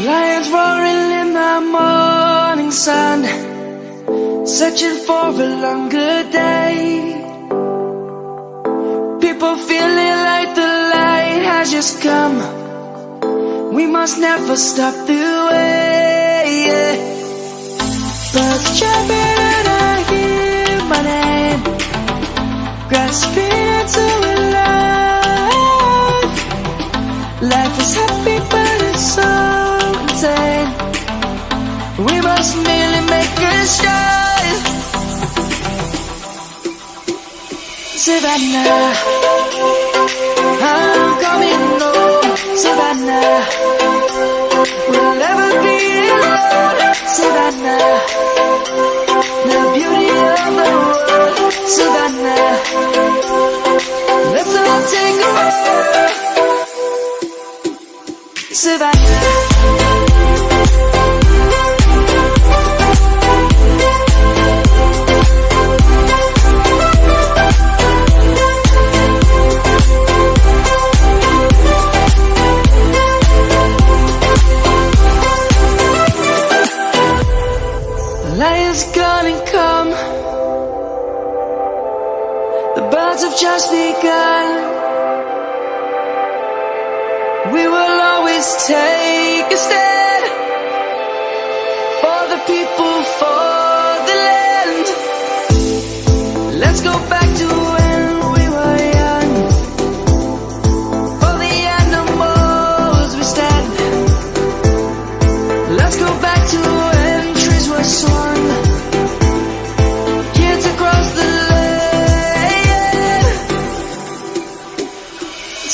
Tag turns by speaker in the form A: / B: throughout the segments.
A: Lions roaring in the morning sun, searching for a longer day. People feeling like the light has just come. We must never stop the way. Birds chirping and I hear my name, grasping into a life. Life is happy but it's so insane. We must merely make a start. Savannah, I'm coming home. Savannah, we'll never be alone. Savannah, the beauty of the world. Savannah, let's all take a walk. Savannah, Lion's gonna come. The birds have just begun. We will always take a stand for the people, for the land. Let's go back to when we were young. For the animals we stand. Let's go back to when trees were swung, kids across the land.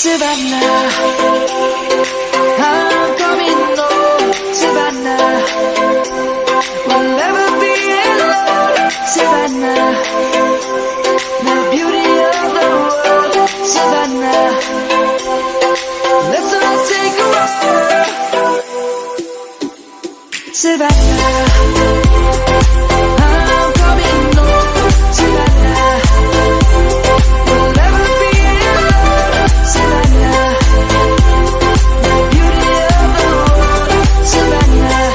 A: Savannah, I'm coming home. Savannah, we'll never be alone. Savannah, the beauty of the world. Savannah, let's all take a walk. Savannah, I'm coming home. Savannah, we'll never be alone. Savannah, the beauty of the world. Savannah,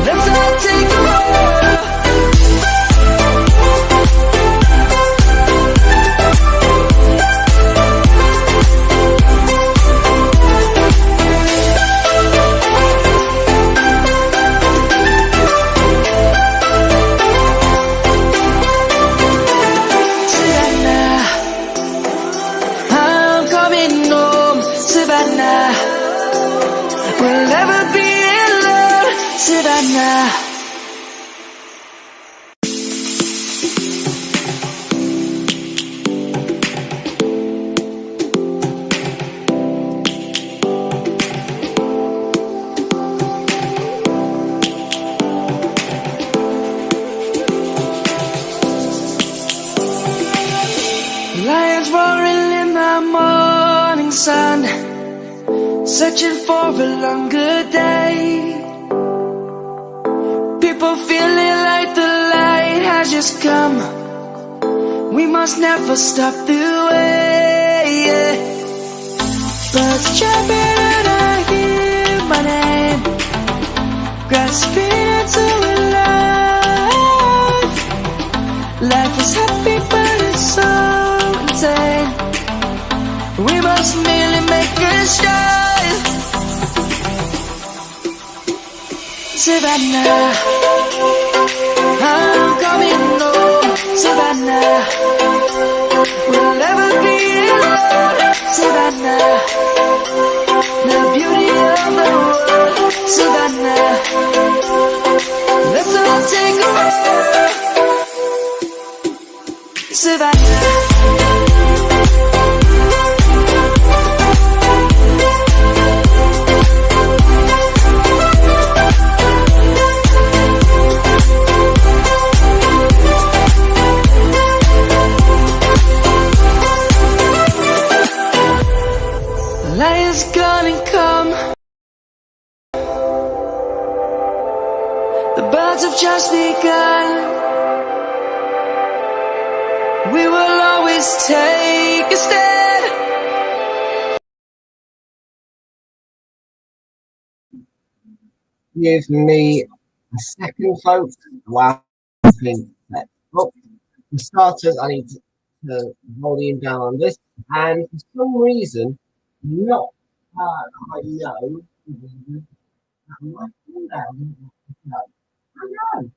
A: let's all take a walk. Savannah, I'm coming home. Savannah, we'll never be alone. Savannah. Lions roaring in the morning sun, searching for a longer day. People feeling like the light has just come. We must never stop the way. Birds chirping and I hear my name, grasping into a life. Life is happy but it's so insane. We must merely make a start. Savannah, I'm coming home. Savannah, we'll never be alone. Savannah, the beauty of the world. Savannah, let's all take a walk. Savannah, Lion's gonna come. The birds have just begun. We will always take a stand.
B: Give me a second, folks. Wow. Oh, for starters, I need to volume down on this. And for some reason, not I know, my thumbnail. I know.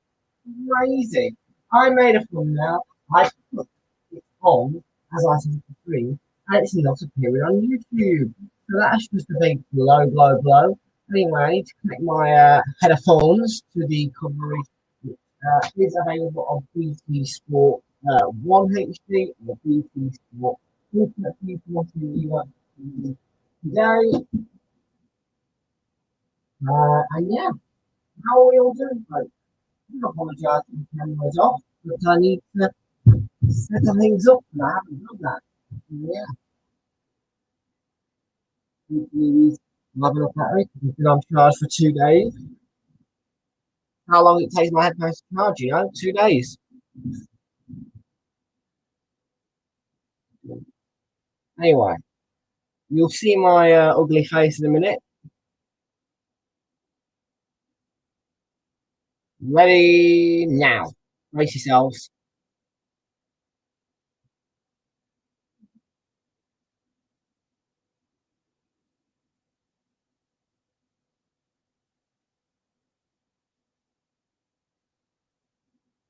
B: Crazy. I made a thumbnail. I put it on as I said the screen, and it's not appearing on YouTube. So that's just a big blow. Anyway, I need to connect my headphones to the coverage, which is available on BT Sport 1 HD or BT Sport. Ultimate people watching you today. And yeah, how are we all doing, folks? I apologise for the cameras off, but I need to set things up, and I haven't done that. Yeah, he's loving up battery. He's been on charge for 2 days. How long it takes my headphones to charge, 2 days. Anyway, you'll see my ugly face in a minute. Ready now. Brace yourselves.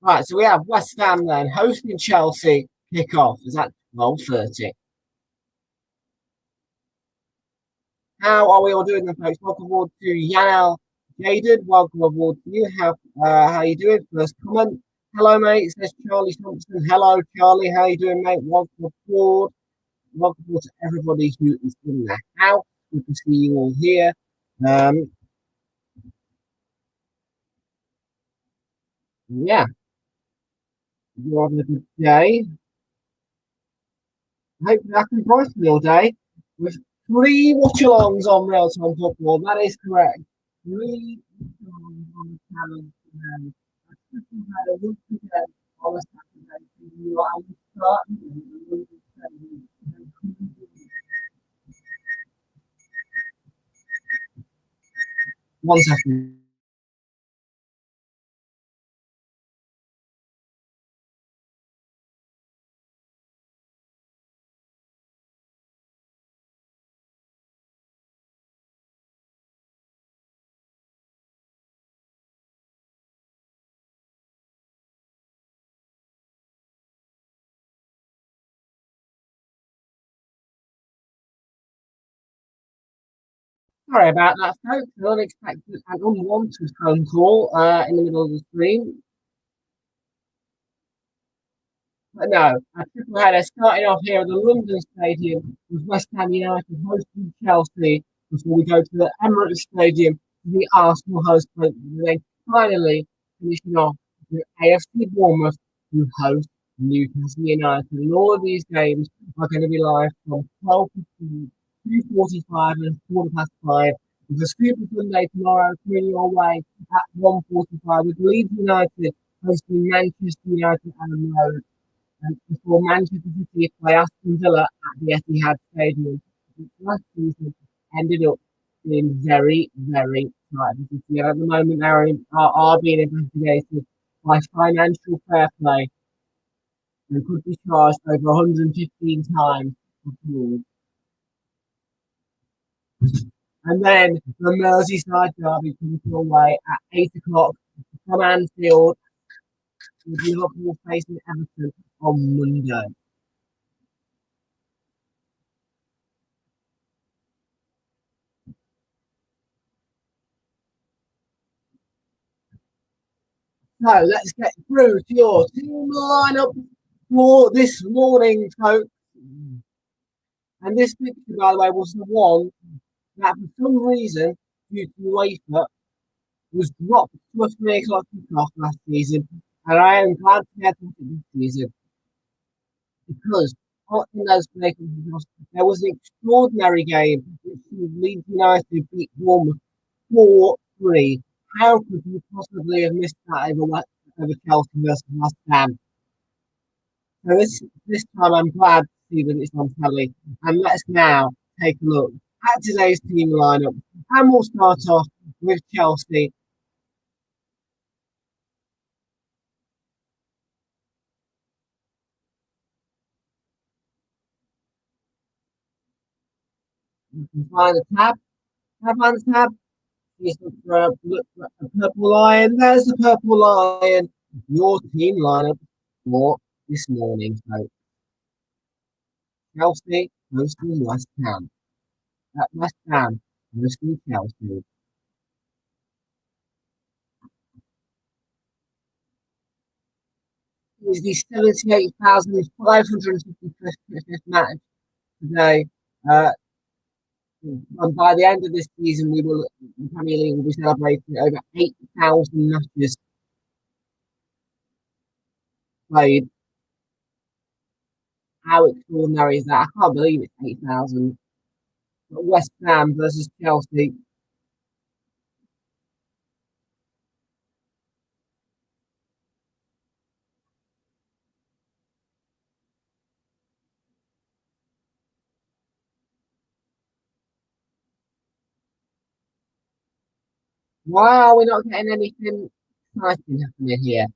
B: Right, so we have West Ham then hosting Chelsea. Kick-off is at 12:30. How are we all doing then, folks? Welcome aboard to Yanel Jaden. Welcome aboard to you. How you doing? First comment. Hello, mate. Says Charlie Thompson. Hello, Charlie. How you doing, mate? Welcome aboard. Welcome aboard to everybody who is in the house. Good to see you all here. Yeah, you're having a good day. Hopefully I can brighten your day with 3 watch-alongs on Realltom football. That is correct. 3 watch-alongs on the channel today. I just had a look again on a Saturday. You are starting in one second. Sorry about that, folks. An unexpected and unwanted phone call in the middle of the stream. But no, a triple header starting off here at the London Stadium with West Ham United hosting Chelsea before we go to the Emirates Stadium for the Arsenal host, and then finally finishing off with AFC Bournemouth who host Newcastle United. And all of these games are going to be live from 12:15, 2:45 and 5:15. With a Super Sunday tomorrow coming your way at 1:45 with Leeds United hosting Manchester United and Road. And before Manchester City play Aston Villa at the Etihad Stadium, which last season ended up being very tight. And at the moment, are being investigated by financial fair play and could be charged over 115 times. And then the Merseyside derby comes your way at 8 o'clock from Anfield, with Liverpool facing Everton on Monday. So let's get through to your team lineup for this morning, folks. And this picture, by the way, was the one that for some reason, due to UEFA, was dropped to a 3 o'clock kickoff last season. And I am glad to get it this season because in those kickoffs, there was an extraordinary game which Leeds United beat Bournemouth 4-3. How could you possibly have missed that over Chelsea versus West Ham? So this time I'm glad to see that it's on telly. And let's now take a look at today's team lineup. And we'll start off with Chelsea You can find the tab. Can I find the tab? Please look for a purple lion. There's the purple lion. Your team lineup for this morning. So Chelsea hosting West Ham. At West Ham hosting Chelsea. It is the 78,555th match today. Uh, and by the end of this season, the Premier League will be celebrating over 8,000 matches played. How extraordinary is that? I can't believe it's 8,000. West Ham versus Chelsea. Why are we not getting anything exciting happening here?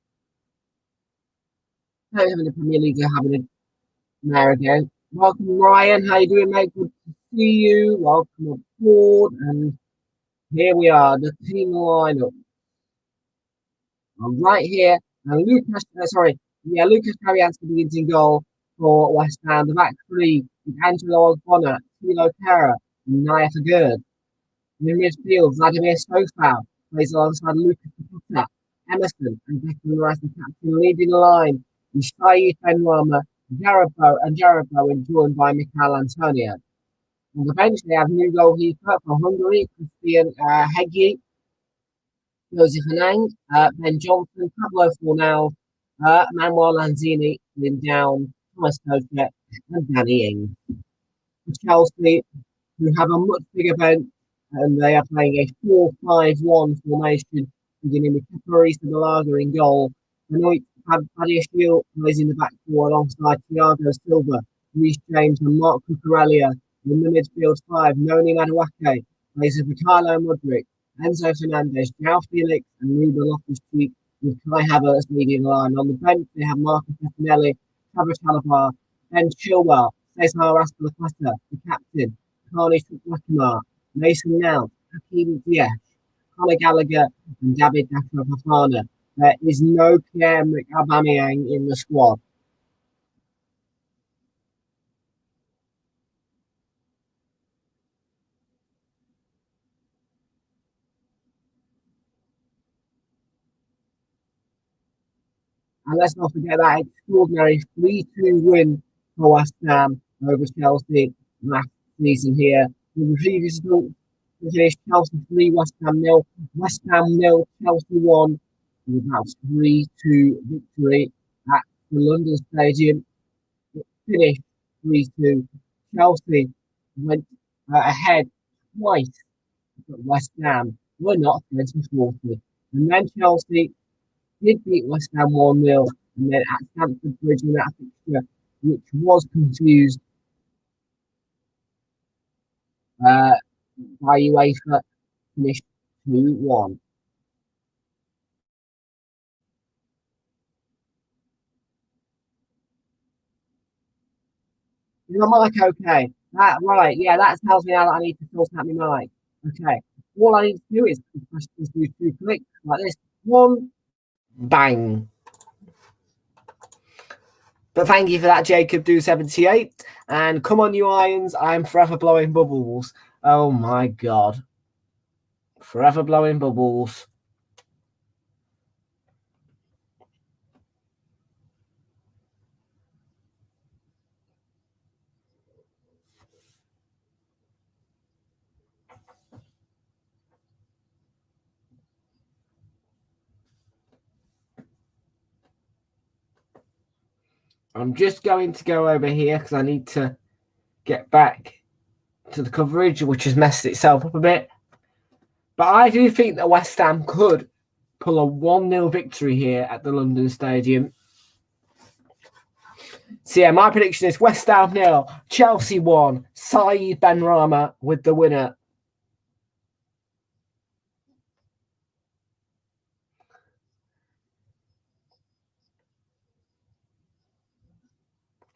B: Don't have the Premier League are having a there again. Welcome, Ryan. How you doing, mate? Good to see you. Welcome aboard. And here we are, the team lineup. I'm right here. And Lucas Carrian's begins in goal for West Ham. The back three with Angelo Ogbonna, Tilo Kera, and Naya Fagerd. In midfield, Vladimir Sofal plays alongside Lucas Kaputta, Emerson, and Declan Rice, the captain, leading the line. With Saeed Benrahma, Jared Bowen, joined by Mikel Antonio. On the bench, they have new goalkeeper for Hungary, Christian Hegyi, Joseph Anang, Ben Johnson, Pablo Fornal, Manuel Lanzini, Lynn Down, Thomas Kochek, and Danny Ings. For Chelsea, who have a much bigger bench, and they are playing a 4-5-1 formation, beginning with Caparisa Balaga in goal. Benoit Badiashile plays in the back four alongside Thiago Silva, Reece James, and Mark Cucurella. In the midfield five, Noni Madueke plays with Ricardo Mudryk, Enzo Fernandez, João Felix, and Ruben Loftus-Cheek, with Kai Havertz leading the line. On the bench, they have Marcus Bettinelli, Travis Chalobah, Ben Chilwell, Cesar Azpilicueta, the captain, Carney Chukwuemeka, Mason Mount, Hakeem Ziyech, Conor Gallagher, and David Daka Fofana. There is no Pierre-Emerick Aubameyang in the squad. And let's not forget that extraordinary 3-2 win for West Ham over Chelsea last season here. The previous result finished Chelsea 3, West Ham 0, West Ham 0, Chelsea 1. With that 3-2 victory at the London Stadium. It finished 3-2. Chelsea went ahead twice, but West Ham were not 2040. And then Chelsea did beat West Ham 1-0, and then at Stamford Bridge in that fixture, which was confused uh, by UEFA, finished 2-1. Is my mic okay? Right, yeah, that tells me now that I need to sort out my mic. Okay, all I need to do is press these two clicks like this. One, bang. But thank you for that, Jacob Do 78. And come on, you irons, I'm forever blowing bubbles. Oh my god. Forever blowing bubbles. I'm just going to go over here because I need to get back to the coverage, which has messed itself up a bit. But I do think that West Ham could pull a 1-0 victory here at the London Stadium. So yeah, my prediction is West Ham 0, Chelsea 1, Saeed Benrahma with the winner.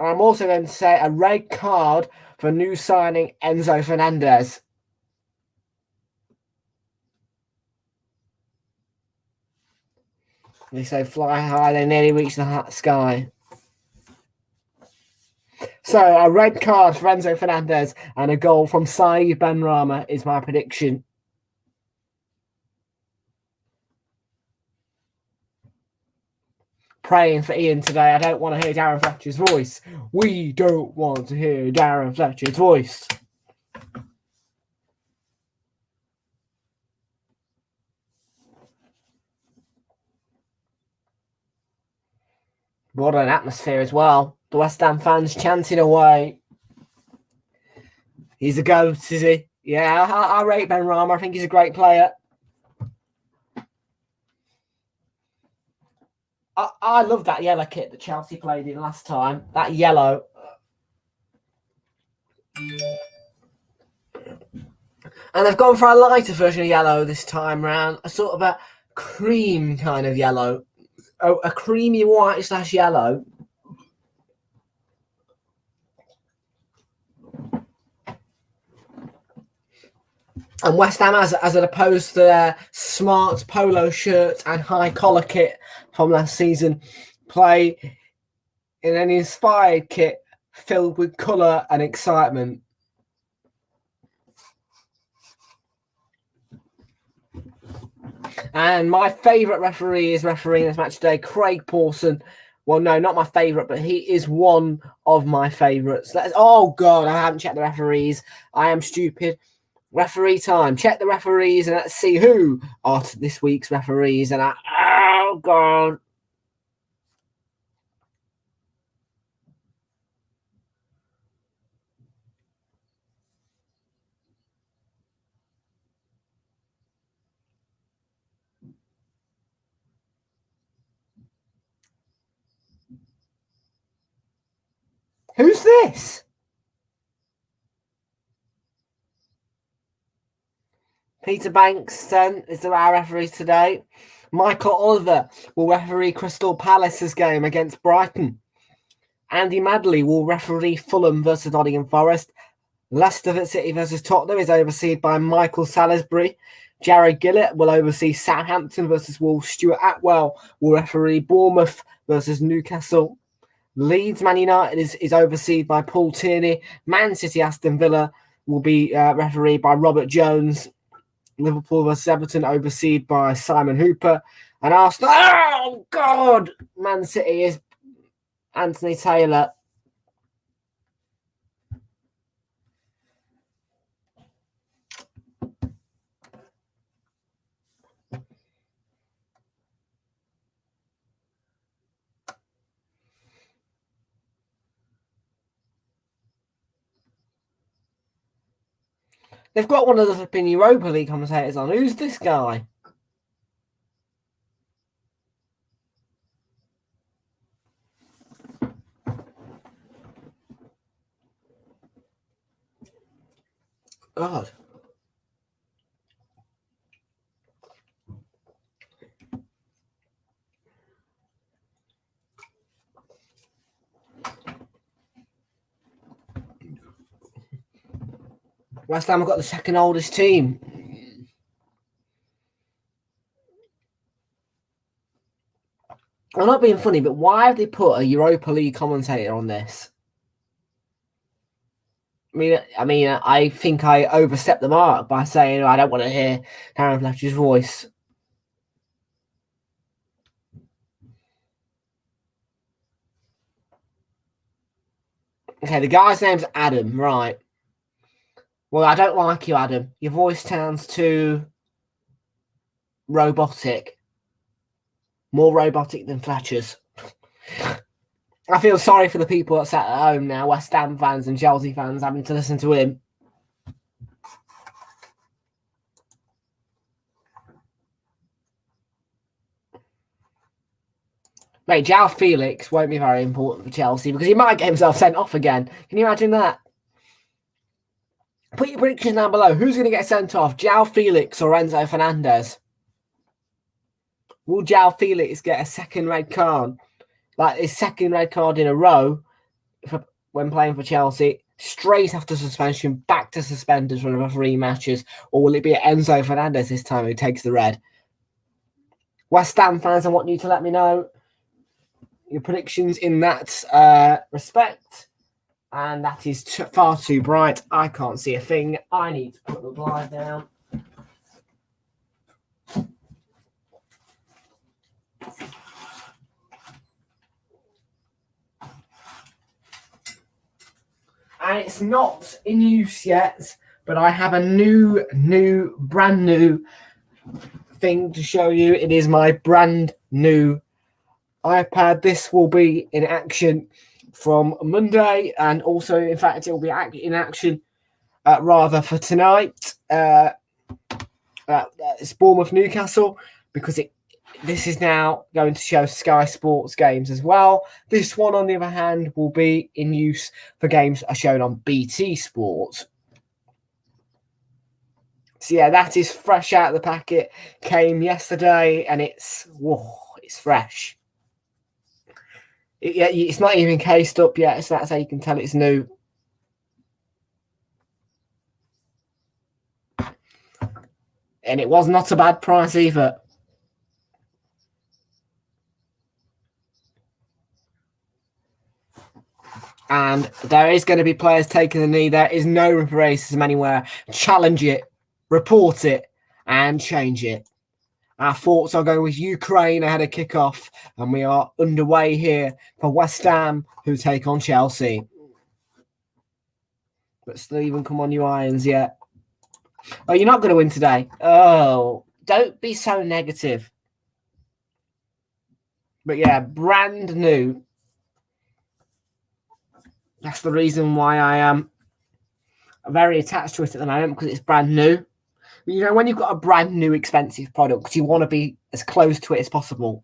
B: I'm also going to say a red card for new signing Enzo Fernandez. They say fly high, they nearly reach the sky. So a red card for Enzo Fernandez and a goal from Saeed Benrahma is my prediction. Praying for Ian today. I don't want to hear Darren Fletcher's voice. We don't want to hear Darren Fletcher's voice. What an atmosphere as well. The West Ham fans chanting away. He's a goat, is he? Yeah, I rate Benrahma. I think he's a great player. I love that yellow kit that Chelsea played in last time. That yellow. And they've gone for a lighter version of yellow this time round. A sort of a cream kind of yellow. Oh, a creamy white / yellow. And West Ham, as opposed to their smart polo shirt and high collar kit from last season, play in an inspired kit filled with colour and excitement. And my favourite referee is refereeing this match today, Craig Pawson. Well, no, not my favourite, but he is one of my favourites. Oh, God, I haven't checked the referees. I am stupid. Referee time. Check the referees and let's see who are this week's referees. And oh, God. Who's this? Peter Bankston is our referee today. Michael Oliver will referee Crystal Palace's game against Brighton. Andy Madley will referee Fulham versus Nottingham Forest. Leicester City versus Tottenham is overseen by Michael Salisbury. Jared Gillett will oversee Southampton versus Wolves. Stuart Atwell will referee Bournemouth versus Newcastle. Leeds Man United is overseen by Paul Tierney. Man City Aston Villa will be refereed by Robert Jones. Liverpool versus Everton overseen by Simon Hooper. And Arsenal, oh God, Man City is Anthony Taylor. They've got one of the flipping Europa League commentators on. Who's this guy? God. West Ham have got the second oldest team. I'm not being funny, but why have they put a Europa League commentator on this? I mean, I think I overstepped the mark by saying I don't want to hear Darren Fletcher's voice. Okay, the guy's name's Adam, right? Well, I don't like you, Adam. Your voice sounds too robotic. More robotic than Fletcher's. I feel sorry for the people that sat at home now, West Ham fans and Chelsea fans, having to listen to him. Mate, João Felix won't be very important for Chelsea because he might get himself sent off again. Can you imagine that? Put your predictions down below. Who's going to get sent off? João Felix or Enzo Fernandez? Will João Felix get a second red card? Like his second red card in a row when playing for Chelsea, straight after suspension, back to suspended for another 3 matches, or will it be Enzo Fernandez this time who takes the red? West Ham fans, I want you to let me know your predictions in that respect. And that is far too bright. I can't see a thing. I need to put the blind down. And it's not in use yet, but I have a brand new thing to show you. It is my brand new iPad. This will be in action from Monday, and also, in fact, it will be in action rather for tonight. It's Bournemouth Newcastle, because this is now going to show Sky Sports games as well. This one, on the other hand, will be in use for games that are shown on BT Sport. So yeah, that is fresh out of the packet. Came yesterday, and it's fresh. It's not even cased up yet, so that's how you can tell it's new. And it was not a bad price either. And there is going to be players taking the knee. There is no room for racism anywhere. Challenge it, report it, and change it. Our thoughts are going with Ukraine ahead of kickoff, and we are underway here for West Ham, who take on Chelsea. But Stephen, come on, you irons, yeah. Oh, you're not going to win today. Oh, don't be so negative. But yeah, brand new. That's the reason why I am very attached to it at the moment, because it's brand new. You know, when you've got a brand new expensive product, you want to be as close to it as possible.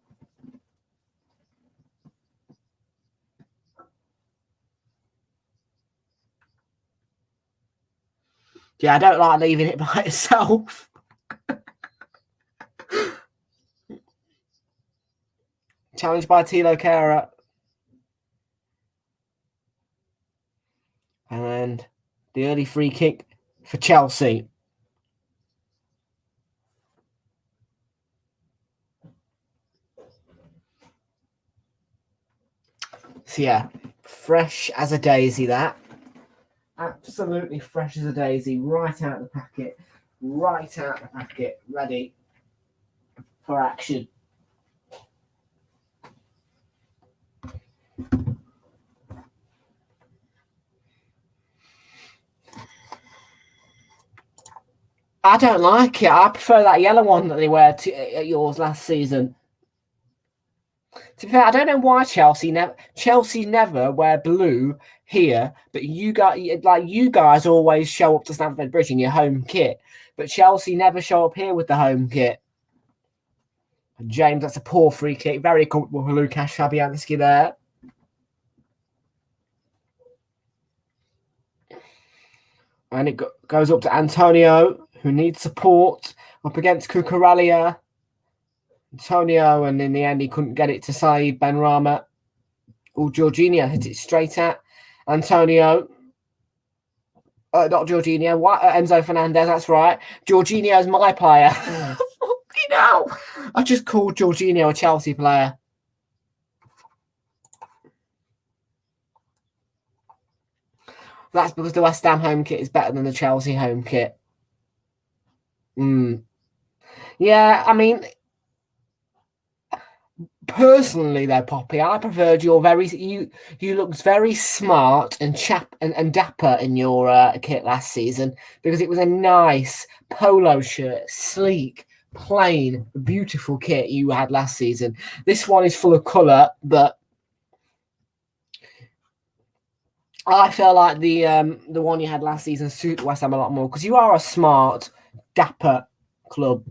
B: Yeah, I don't like leaving it by itself. Challenged by Tilo Kehrer. And the early free kick for Chelsea. So yeah, fresh as a daisy, that. Absolutely fresh as a daisy, right out of the packet. Right out of the packet, ready for action. I don't like it. I prefer that yellow one that they wear at yours last season. To be fair, I don't know why Chelsea never wear blue here, but you guys always show up to Stamford Bridge in your home kit, but Chelsea never show up here with the home kit. And James, that's a poor free kick. Very comfortable for Lukasz Fabianski there. And it goes up to Antonio, who needs support up against Cucurella. Antonio, and in the end, he couldn't get it to Saeed Benrahma. Oh, Jorginho hit it straight at Antonio. Not Jorginho. What? Enzo Fernandez, that's right. Jorginho's my player. You know, I just called Jorginho a Chelsea player. That's because the West Ham home kit is better than the Chelsea home kit. Yeah, I mean, personally, though, Poppy, I preferred you looked very smart and dapper in your kit last season, because it was a nice polo shirt, sleek, plain, beautiful kit you had last season. This one is full of colour, but I feel like the one you had last season suited West Ham a lot more, because you are a smart, dapper club.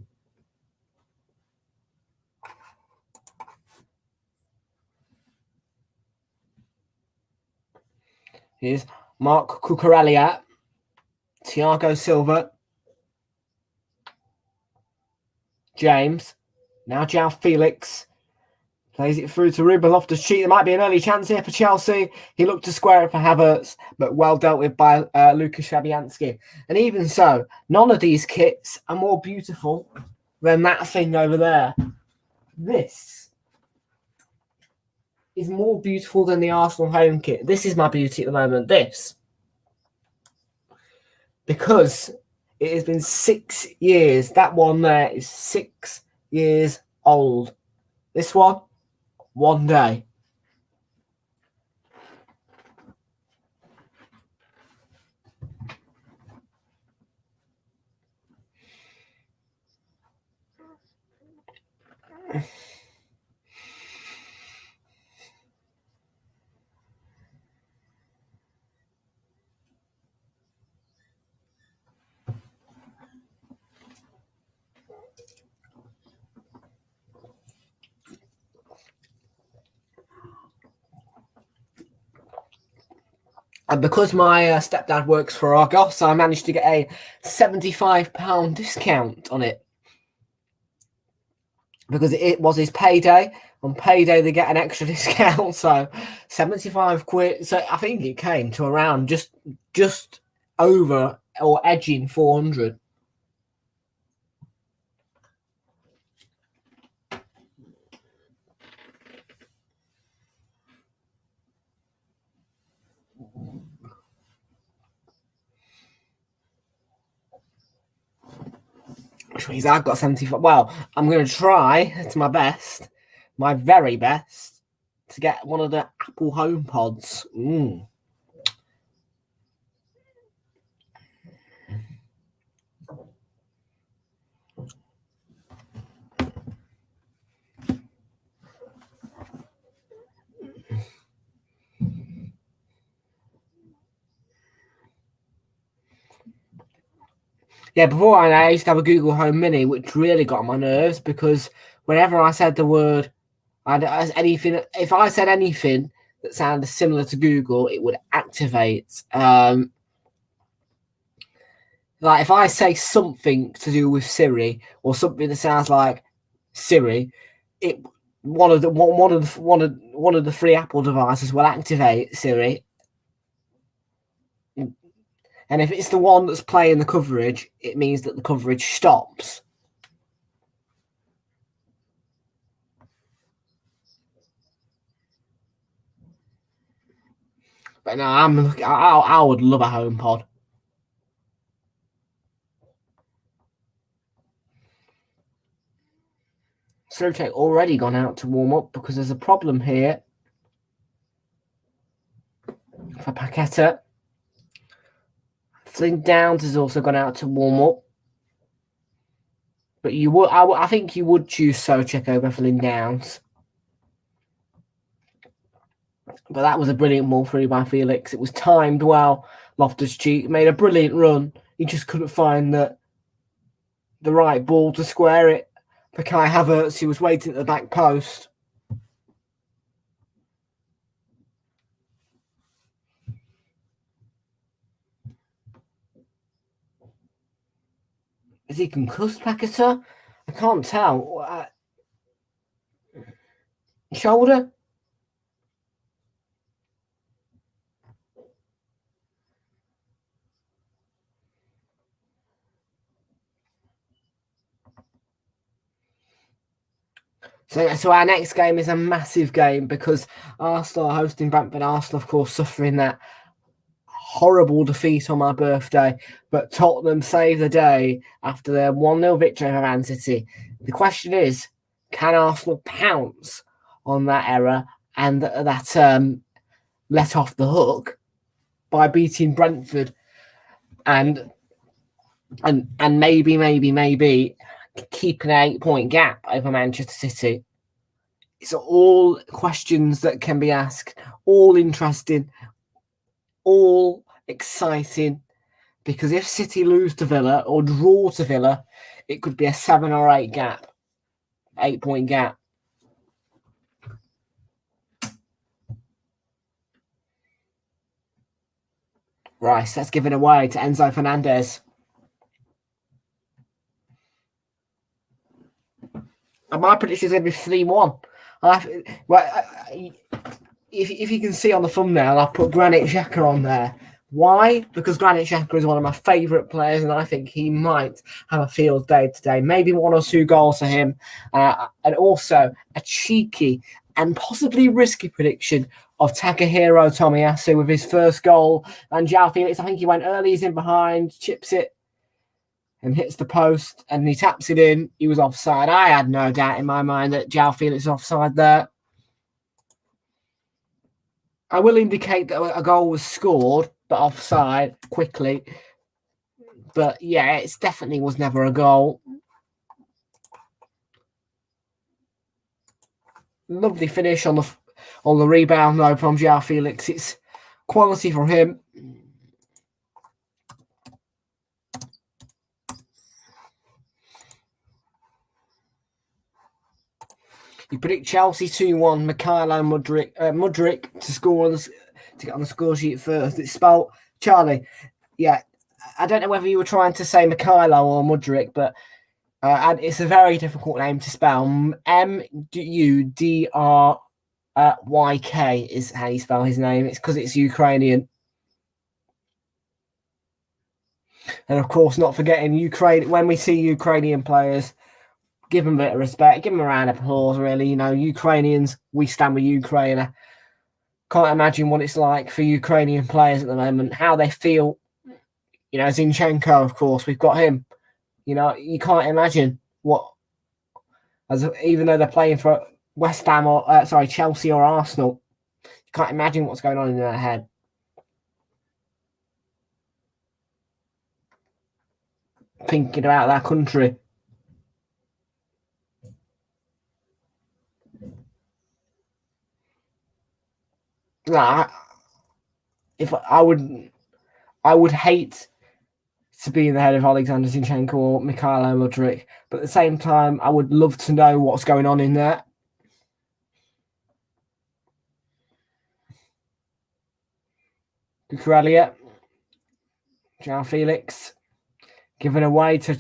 B: Here's Mark Cucurella, Thiago Silva, James, now João Felix, Plays it through to Ruben Loftus-Cheek. There might be an early chance here for Chelsea. He looked to square it for Havertz, but well dealt with by Lukasz Fabianski. And even so, none of these kits are more beautiful than that thing over there. This is more beautiful than the Arsenal home kit. This is my beauty at the moment. This. Because it has been 6 years. That one there is 6 years old. This one day. And because my stepdad works for Argos, I managed to get a £75 discount on it. Because it was his payday. On payday, they get an extra discount. So 75 quid. So I think it came to around just over or edging 400. Which means I've got 75. Well, I'm going to try to my very best, to get one of the Apple HomePods. Yeah, before I used to have a Google Home Mini, which really got on my nerves because whenever I said the word, if I said anything that sounded similar to Google, it would activate. Like if I say something to do with Siri or something that sounds like Siri, one of the free Apple devices will activate Siri. And if it's the one that's playing the coverage, it means that the coverage stops. But no, I would love a HomePod. Survey already gone out to warm up because there's a problem here for Paqueta. Flynn Downs has also gone out to warm up. But I think you would choose Souček over Flynn Downs. But that was a brilliant ball through by Felix. It was timed well. Loftus-Cheek made a brilliant run. He just couldn't find the right ball to square it. For Kai Havertz, he was waiting at the back post. Is he concussed, Paqueta? I can't tell. Shoulder? So our next game is a massive game because Arsenal are hosting Brentford. Arsenal, of course, suffering that horrible defeat on my birthday, but Tottenham saved the day after their 1-0 victory over Man City. The question is, can Arsenal pounce on that error and that let off the hook by beating Brentford and maybe keep an 8-point gap over Manchester City? It's all questions that can be asked, all interesting, all exciting, because if City lose to Villa or draw to Villa, it could be a 7 or 8-point gap. Rice, that's given away to Enzo Fernandez. And my prediction is going to be 3-1. If you can see on the thumbnail, I've put Granit Xhaka on there. Why? Because Granit Xhaka is one of my favourite players, and I think he might have a field day today. Maybe 1 or 2 goals for him, and also a cheeky and possibly risky prediction of Takahiro Tomiyasu with his first goal. And João Felix, I think he went early, he's in behind, chips it, and hits the post, and he taps it in. He was offside. I had no doubt in my mind that João Felix was offside there. I will indicate that a goal was scored, but offside quickly. But yeah, it definitely was never a goal. Lovely finish on the rebound though from João Felix. It's quality from him. You predict Chelsea 2-1. Mikhailo Mudryk to score to get on the score sheet first. It's spelled Charlie. Yeah, I don't know whether you were trying to say Mikhailo or Mudryk, but and it's a very difficult name to spell. Mudryk is how you spell his name. It's because it's Ukrainian. And of course, not forgetting Ukraine. When we see Ukrainian players, give them a bit of respect, give them a round of applause, really. You know, Ukrainians, we stand with Ukraine. I can't imagine what it's like for Ukrainian players at the moment, how they feel. You know, Zinchenko, of course, we've got him. You know, you can't imagine even though they're playing for West Ham or, Chelsea or Arsenal, you can't imagine what's going on in their head. Thinking about their country. If I would hate to be in the head of Alexander Zinchenko or Mikhailo Mudryk, but at the same time, I would love to know what's going on in there. Cucurella, João Felix, given away to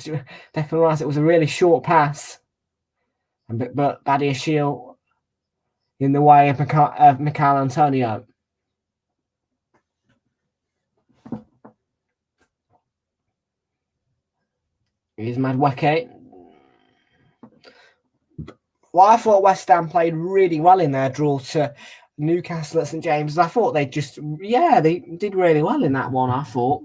B: Declan Rice. It was a really short pass, but Badiashile in the way of Michail Antonio. Here's Madueke. Well, I thought West Ham played really well in their draw to Newcastle at St James's. I thought they did really well in that one, I thought.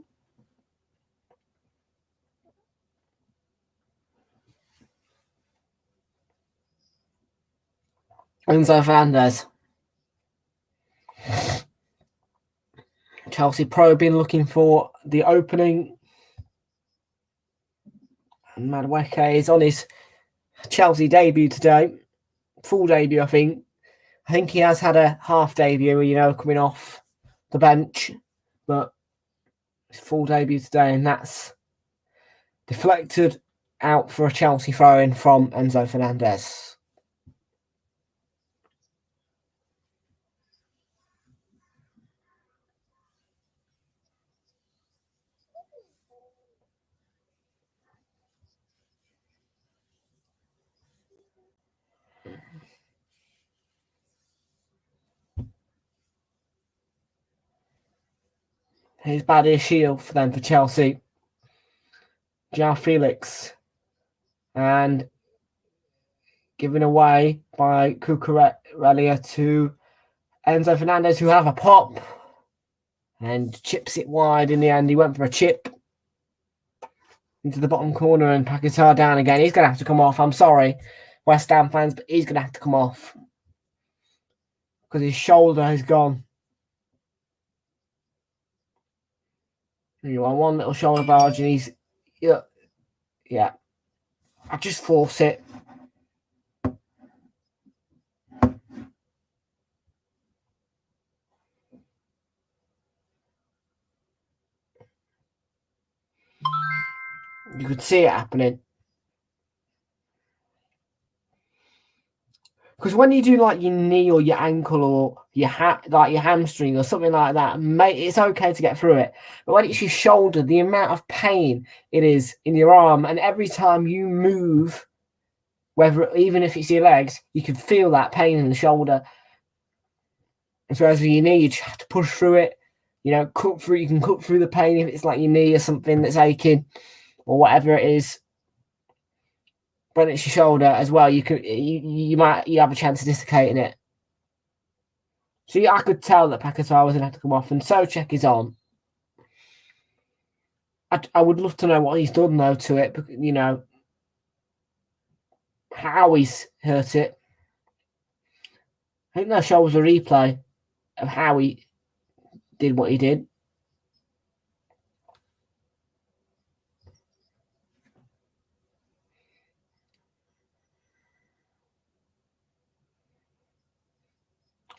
B: Enzo Fernandez. Chelsea Pro been looking for the opening. And Madueke is on his Chelsea debut today. Full debut, I think. I think he has had a half debut, you know, coming off the bench. But his full debut today, and that's deflected out for a Chelsea throw-in from Enzo Fernandez. Here's Badiashile for them for Chelsea. João Felix. And given away by Cucurella to Enzo Fernandez, who have a pop and chips it wide in the end. He went for a chip into the bottom corner, and Paquetá down again. He's going to have to come off. I'm sorry, West Ham fans, but he's going to have to come off because his shoulder has gone. You want one little shoulder barge, and he's yeah. I just force it. You could see it happening. Because when you do like your knee or your ankle or your your hamstring or something like that, mate, it's okay to get through it. But when it's your shoulder, the amount of pain it is in your arm, and every time you move whether even if it's your legs, you can feel that pain in the shoulder. And whereas with your knee, you just have to push through it. You know, cut through. You can cut through the pain if it's like your knee or something that's aching, or whatever it is. But it's your shoulder as well. You have a chance of dislocating it. So I could tell that Paquetá was going to have to come off, and Souček is on. I would love to know what he's done though to it. You know, how he's hurt it. I think they'll show us a replay of how he did what he did.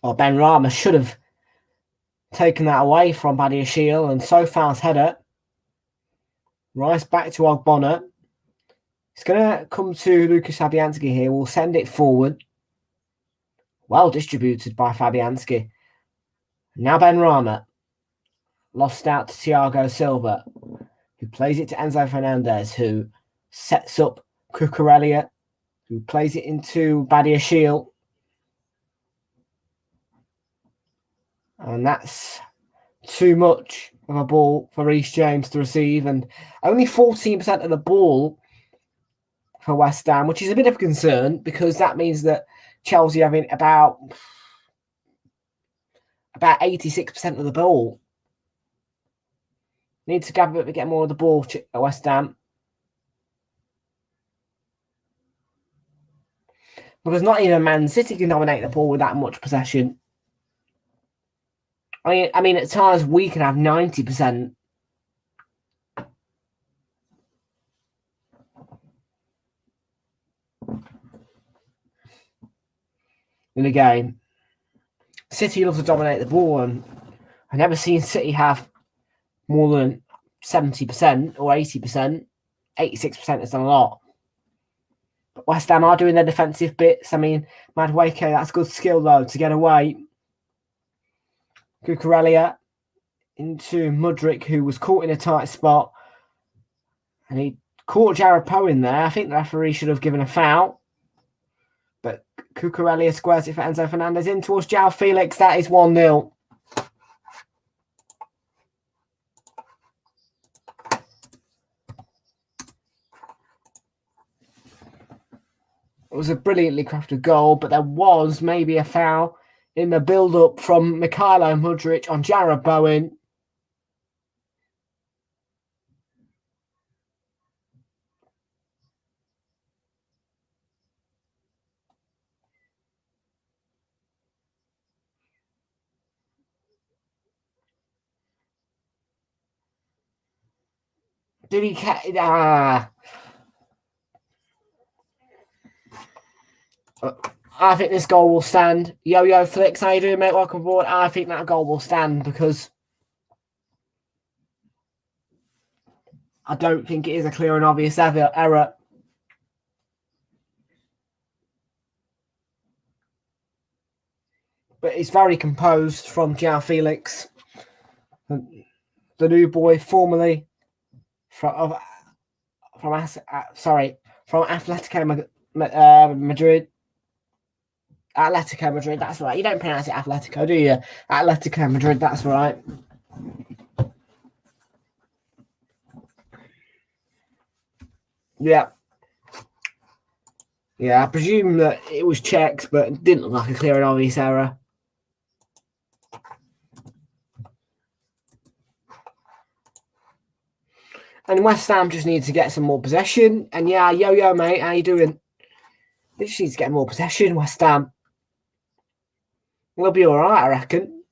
B: Or Benrahma should have taken that away from Badiashile, and Sofar's header. Rice back to Ogbonna. It's going to come to Lucas Fabianski here. We'll send it forward. Well distributed by Fabianski. Now Benrahma. Lost out to Thiago Silva, who plays it to Enzo Fernandez, who sets up Cucurella, who plays it into Badiashile. And that's too much of a ball for Reece James to receive, and only 14% of the ball for West Ham, which is a bit of a concern because that means that Chelsea having about 86% of the ball. Need to get more of the ball at West Ham. Because not even Man City can dominate the ball with that much possession. I mean, at times we can have 90%. In a game. City loves to dominate the ball, and I've never seen City have more than 70% or 80%. 86% is a lot. But West Ham are doing their defensive bits. I mean, Madueke, that's good skill, though, to get away. Cucurella into Mudryk, who was caught in a tight spot. And he caught Jarrod Bowen there. I think the referee should have given a foul. But Cucurella squares it for Enzo Fernandez in towards João Felix. That is 1-0. It was a brilliantly crafted goal, but there was maybe a foul in the build-up from Mykhailo Mudryk on Jarrod Bowen. Did he catch? I think this goal will stand. Yo-Yo Flicks, how you doing, mate? Welcome aboard. I think that goal will stand because I don't think it is a clear and obvious error. But it's very composed from João Felix, the new boy, formerly from Atletico Madrid. Atletico Madrid, that's right. You don't pronounce it Atletico, do you? Atletico Madrid, that's right. Yeah. Yeah, I presume that it was checked, but it didn't look like a clear and obvious error. And West Ham just need to get some more possession. And yeah, Yo-Yo, mate, how you doing? They just need to get more possession, West Ham. We'll be all right, I reckon.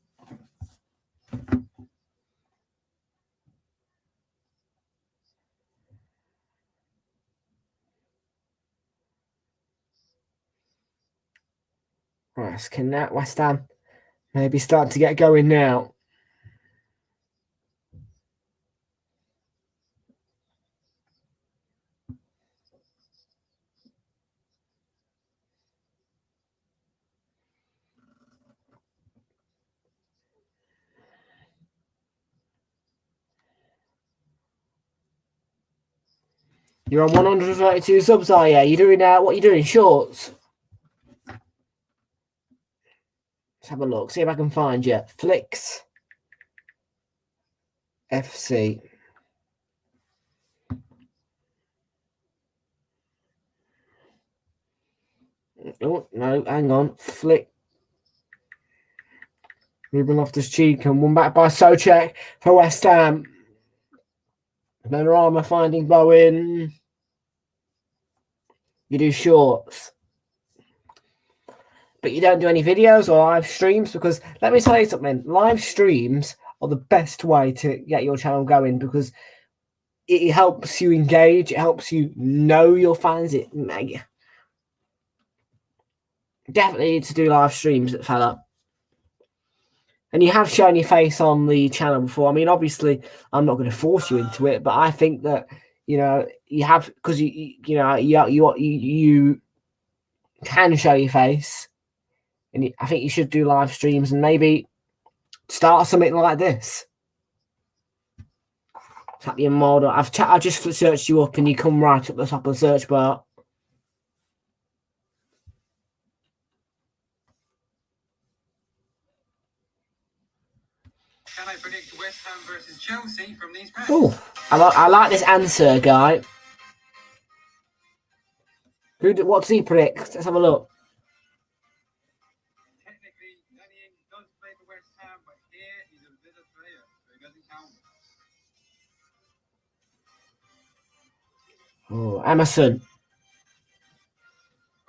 B: Right, can that West Ham maybe start to get going now? You're on 132 subs, are you? You're doing what are you doing? Shorts? Let's have a look. See if I can find you. Flicks FC. Oh, no, hang on. Flick. Ruben Loftus-Cheek and won back by Souček for West Ham. Benrahma finding Bowen. You do shorts. But you don't do any videos or live streams, because let me tell you something. Live streams are the best way to get your channel going, because it helps you engage. It helps you know your fans. It definitely need to do live streams, fella. And you have shown your face on the channel before. I mean, obviously, I'm not going to force you into it, but I think that you have, because you can show your face, and I think you should do live streams and maybe start something like this. Tap your model. I've just searched you up, and you come right up the top of the search bar.
C: Can I predict West Ham versus Chelsea from these packs?
B: Oh, I like this answer, guy. What's he predict? Let's have a look.
C: Technically, Danny does play for West Ham, but here he's a better player, so he doesn't count.
B: Oh, Emerson.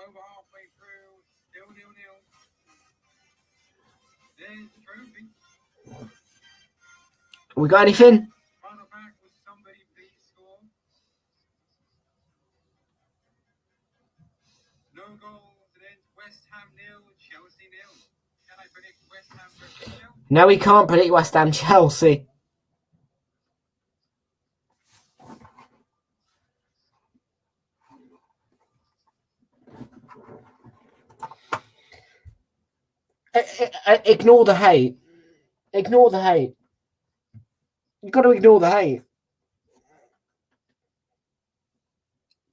C: Over halfway through, still 0-0. There's the trophy.
B: We got anything?
C: Final pack, will somebody please score? No goals, and then West Ham 0, Chelsea 0. Can I predict West Ham versus Chelsea?
B: No, we can't predict West Ham Chelsea. Ignore the hate. Ignore the hate. You've got to ignore the hate.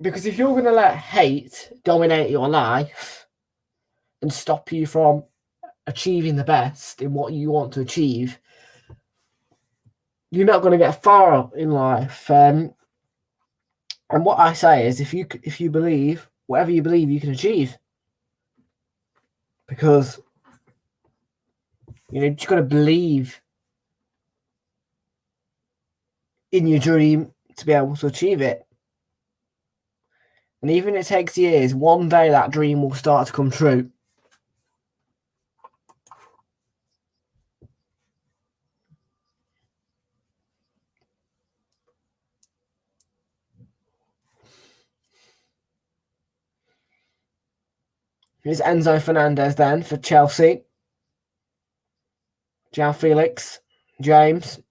B: Because if you're going to let hate dominate your life and stop you from achieving the best in what you want to achieve, you're not going to get far in life. And what I say is, if you believe, whatever you believe, you can achieve. Because you just got to believe in your dream to be able to achieve it. And even if it takes years, one day that dream will start to come true. Here's Enzo Fernandez then for Chelsea. João Felix, James.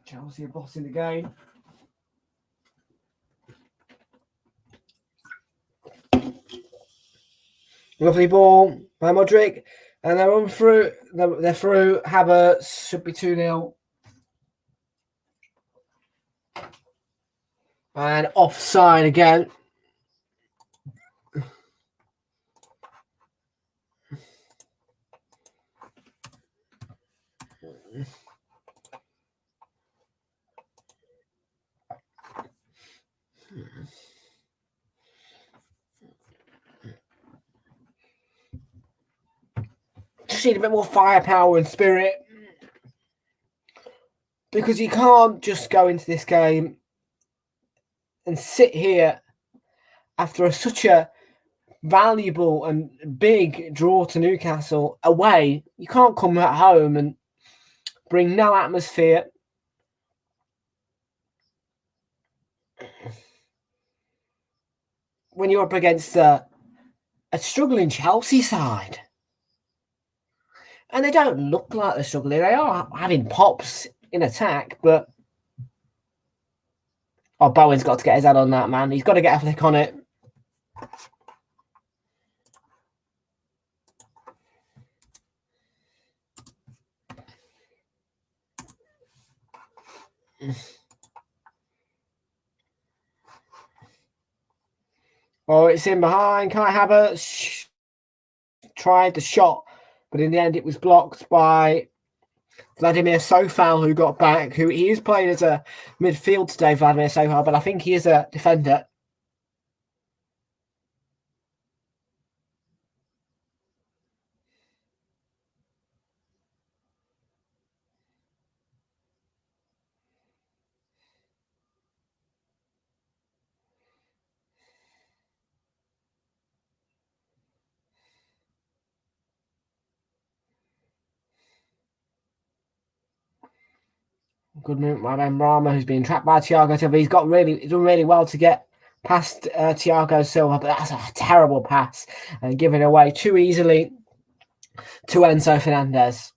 B: Chelsea are bossing the game. Lovely ball by Modric. And they're on through. They're through. Havertz should be 2-0. And offside again. Just need a bit more firepower and spirit. Because you can't just go into this game and sit here after such a valuable and big draw to Newcastle away. You can't come at home and bring no atmosphere. When you're up against a struggling Chelsea side. And they don't look like they're struggling. They are having pops in attack, but Bowen's got to get his head on that, man. He's got to get a flick on it. Oh, it's in behind. Kai Havertz tried the shot, but in the end it was blocked by Vladimir Sofal, who got back. Who he is playing as a midfield today, Vladimir Sofal, but I think he is a defender. Good move by Rama, who's being trapped by Thiago Silva. He's done really well to get past Thiago Silva, but that's a terrible pass and given away too easily to Enzo Fernandez.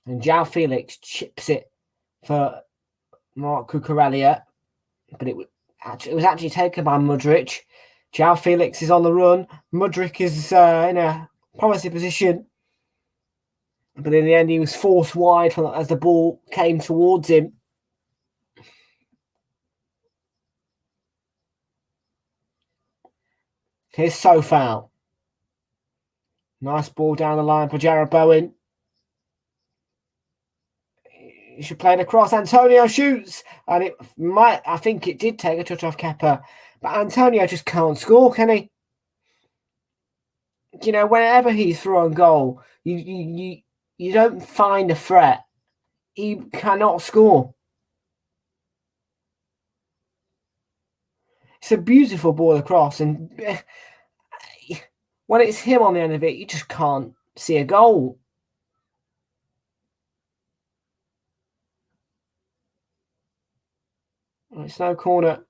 B: And João Felix chips it for Mark Cucurella, but it was actually taken by Mudryk. João Felix is on the run. Mudryk is in a promising position, but in the end he was forced wide as the ball came towards him. Here's Sofal. Nice ball down the line for Jarrod Bowen. He should play it across. Antonio shoots, and I think it did take a touch off Kepa, but Antonio just can't score, can he? You know, whenever he's thrown goal, you don't find a threat. He cannot score. It's a beautiful ball across, and when it's him on the end of it, you just can't see a goal. It's no corner.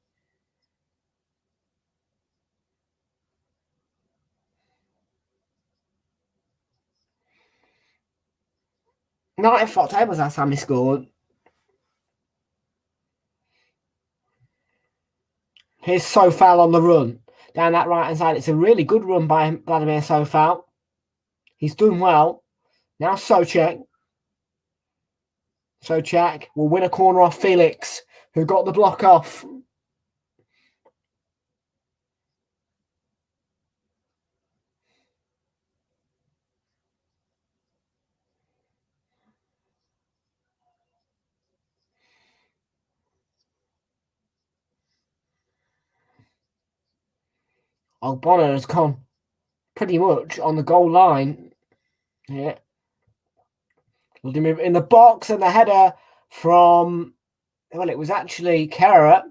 B: Not if October's last time he scored. Here's Sofal on the run. Down that right-hand side. It's a really good run by Vladimir Sofal. He's done well. Now Souček. Souček will win a corner off Felix, who got the block off. Ogbonna has gone pretty much on the goal line. Yeah. In the box, and the header from, well, it was actually Kehrer.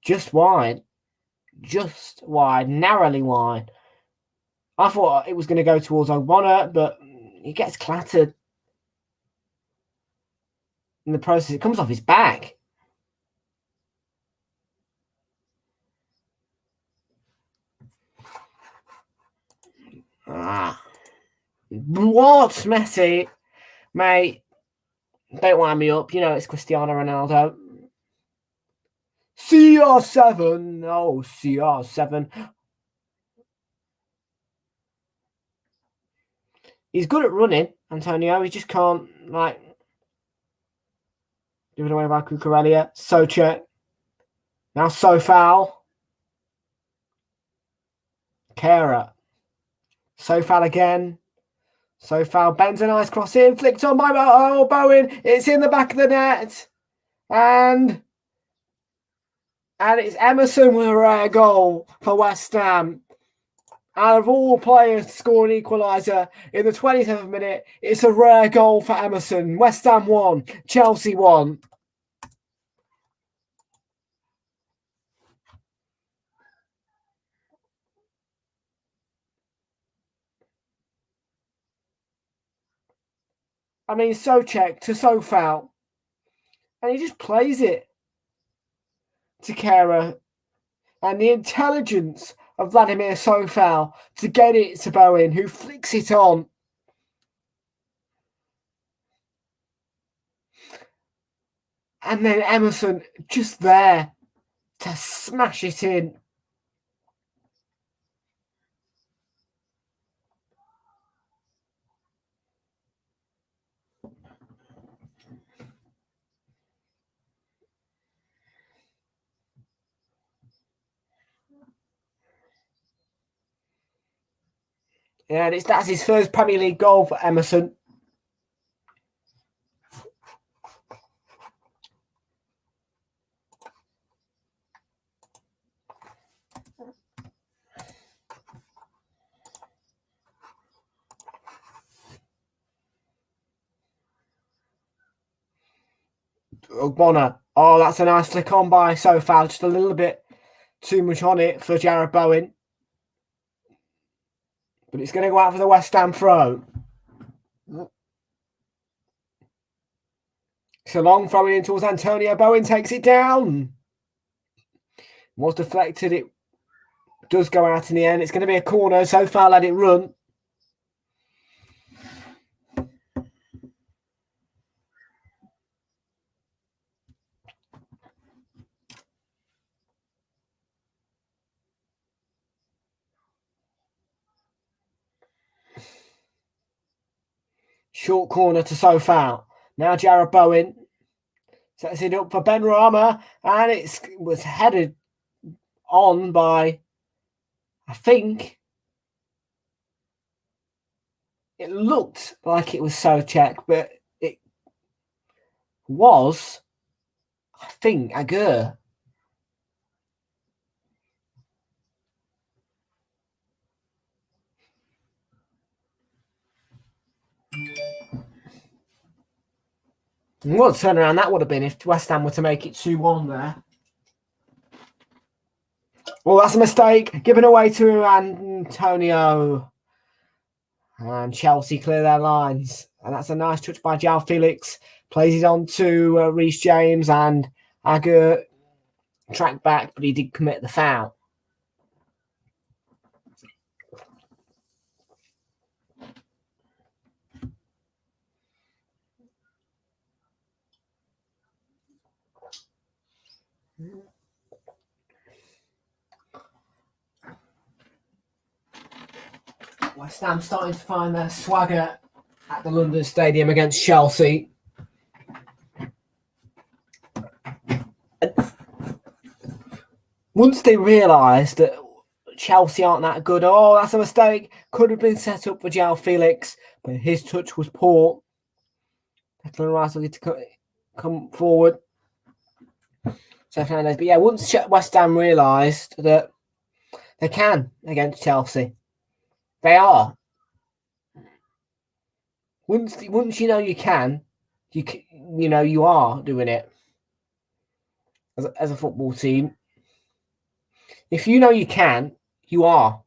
B: Just wide, narrowly wide. I thought it was going to go towards Ogbonna, but he gets clattered in the process. It comes off his back. What, Messi? Mate, don't wind me up. You know it's Cristiano Ronaldo. CR7. Oh, CR7. He's good at running, Antonio. He just can't, give it away by Cucurella. Souček. Now Sofal. Kehrer. Sofal again. Sofal bends a nice cross in. Flicked on by Bowen. It's in the back of the net. And it's Emerson with a rare goal for West Ham. Out of all players to score an equaliser in the 27th minute, it's a rare goal for Emerson. West Ham 1, Chelsea 1. I mean, Souček to Sofal. And he just plays it to Kehrer. And the intelligence of Vladimir Sofal to get it to Bowen, who flicks it on. And then Emerson just there to smash it in. And that's his first Premier League goal for Emerson. Bonner. Oh, that's a nice flick on by Sofal. Just a little bit too much on it for Jared Bowen. But it's going to go out for the West Ham throw. So long throwing in towards Antonio. Bowen takes it down. Was deflected. It does go out in the end. It's going to be a corner. Sofal let it run. Short corner to Sofal. Now Jared Bowen sets it up for Ben Rama. And it was headed on by, I think, it looked like it was Souček, but it was, I think, Agur. What turnaround that would have been if West Ham were to make it 2-1 there. Well, that's a mistake. Given away to Antonio. And Chelsea clear their lines. And that's a nice touch by João Felix. Plays it on to Reece James, and Agur tracked back, but he did commit the foul. West Ham starting to find their swagger at the London Stadium against Chelsea. Once they realised that Chelsea aren't that good, oh, that's a mistake. Could have been set up for João Felix, but his touch was poor. Declan Rice will get to come forward. So Fernandez. But yeah, once West Ham realised that they can against Chelsea, they are. Once you know you can, you know you are doing it as a football team. If you know you can, you are.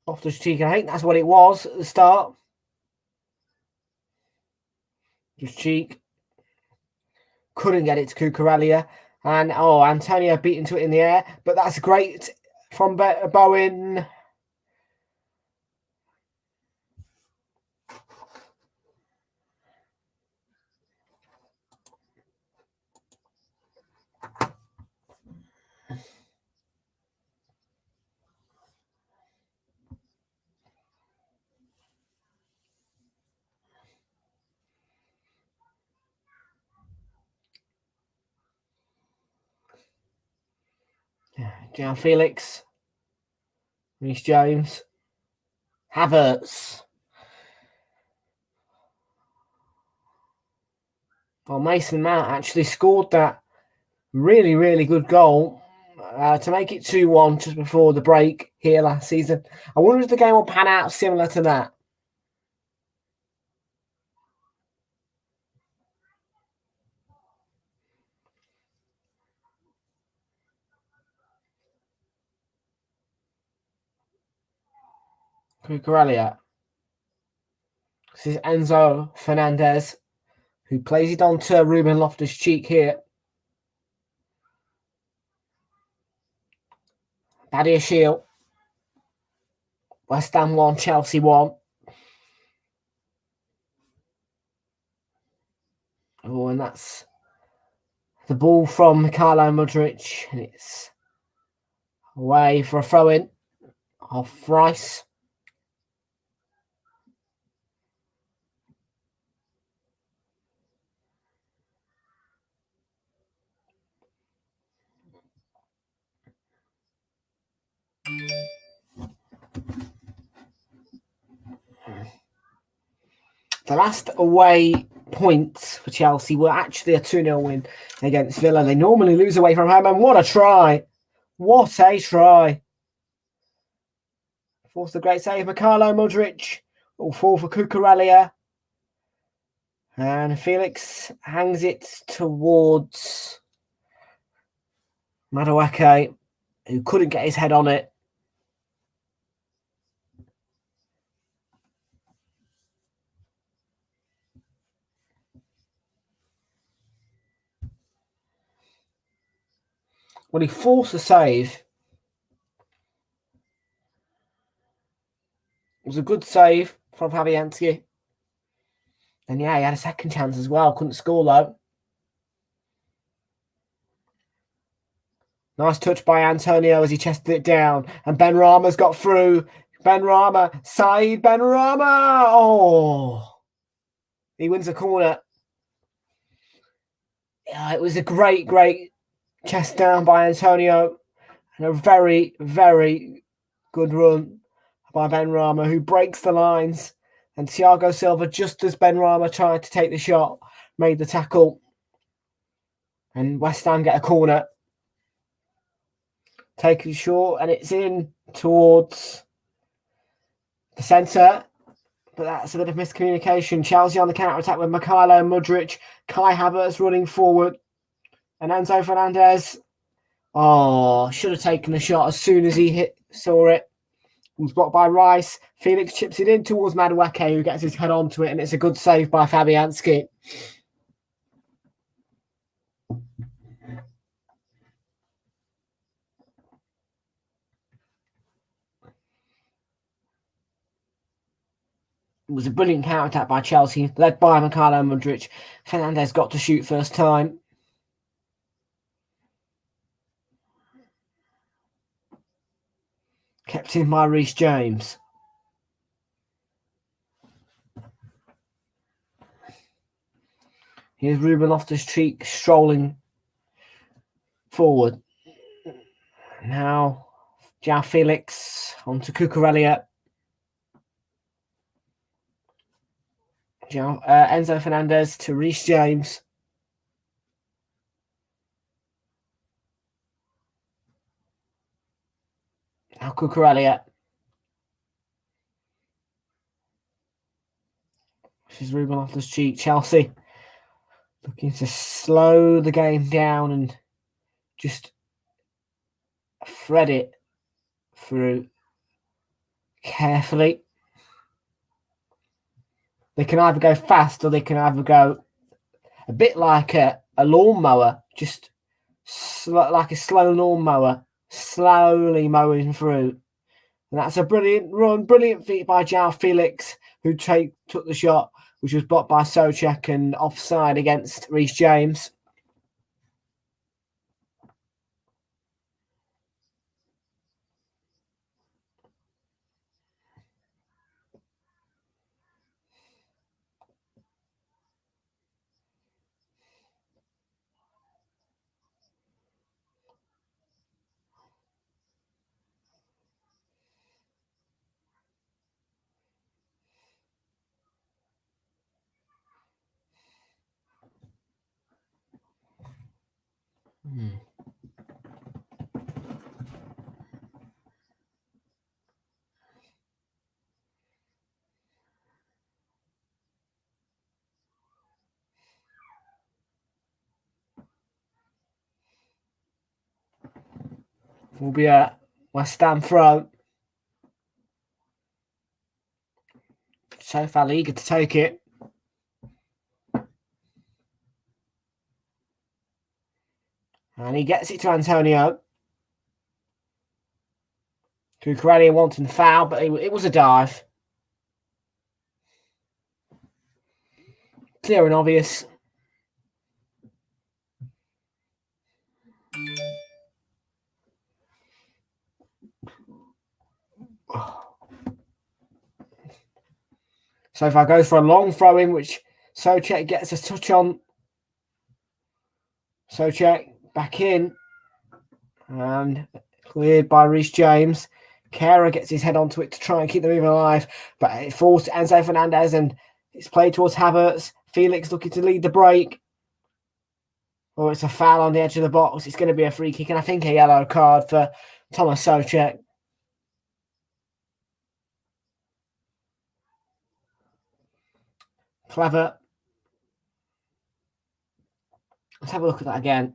B: Loftus-Cheek, I think that's what it was at the start. Just Cheek. Couldn't get it to Cucurella. And, Antonio beat into it in the air. But that's great from Bowen. João Felix. Reece James. Havertz. Well, Mason Mount actually scored that really, really good goal to make it 2-1 just before the break here last season. I wonder if the game will pan out similar to that. Cucurella. This is Enzo Fernandez, who plays it on to Ruben Loftus-Cheek here. Badia Shield. West Ham 1, Chelsea 1. Oh, and that's the ball from Mikhailo Mudryk, and it's away for a throw-in off Rice. The last away points for Chelsea were actually a 2-0 win against Villa. They normally lose away from home, and what a try! What a try! Forced a great save, Mikhailo Mudryk. All fall for Cucurella. And Felix hangs it towards Madueke, who couldn't get his head on it. Well, he forced a save. It was a good save from Fabianski. And yeah, he had a second chance as well. Couldn't score though. Nice touch by Antonio as he chested it down. And Benrahma's got through. Benrahma. Saeed Benrahma. Oh. He wins a corner. Yeah, it was a great chest down by Antonio. And a very, very good run by Benrahma, who breaks the lines. And Thiago Silva, just as Benrahma tried to take the shot, made the tackle. And West Ham get a corner. Taken short, and it's in towards the centre. But that's a bit of miscommunication. Chelsea on the counter-attack with Mikhailo Mudryk. Kai Havertz running forward. And Enzo Fernandez. Oh, should have taken the shot as soon as he saw it. It was blocked by Rice. Felix chips it in towards Madueke, who gets his head onto it, and it's a good save by Fabianski. It was a brilliant counter-attack by Chelsea, led by Mikhailo Mudryk. Fernandez got to shoot first time. Kept in by Reece James. Here's Ruben Loftus-Cheek strolling forward. Now, João Felix onto Cucurella. Enzo Fernandez to Reece James. Now Cucurella. This is Ruben Loftus-Cheek. Chelsea looking to slow the game down and just thread it through carefully. They can either go fast or they can either go a bit like a lawnmower, just like a slow lawnmower, slowly mowing through. And that's a brilliant run, brilliant feat by João Felix, who took the shot, which was blocked by Souček and offside against Reece James. Will be a West Ham throw. So far eager to take it. And he gets it to Antonio. Cucurella wanting foul, but it was a dive. Clear and obvious. So far goes for a long throw in, which Souček gets a touch on. Souček back in. And cleared by Reece James. Kehrer gets his head onto it to try and keep them even alive. But it falls to Enzo Fernandez, and It's played towards Havertz. Felix looking to lead the break. Or it's a foul on the edge of the box. It's going to be a free kick, and I think a yellow card for Thomas Souček. Clever. Let's have a look at that again.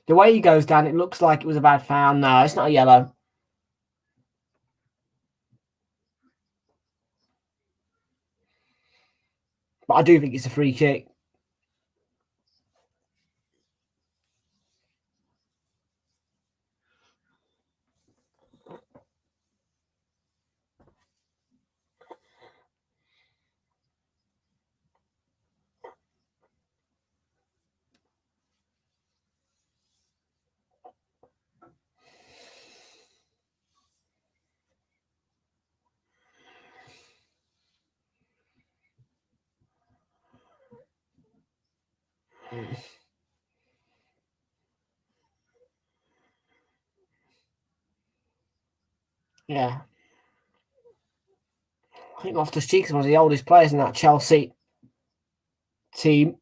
B: The way he goes down, it looks like it was a bad foul. No, it's not a yellow. But I do think it's a free kick. Yeah. I think Loftus-Cheek is one of the oldest players in that Chelsea team.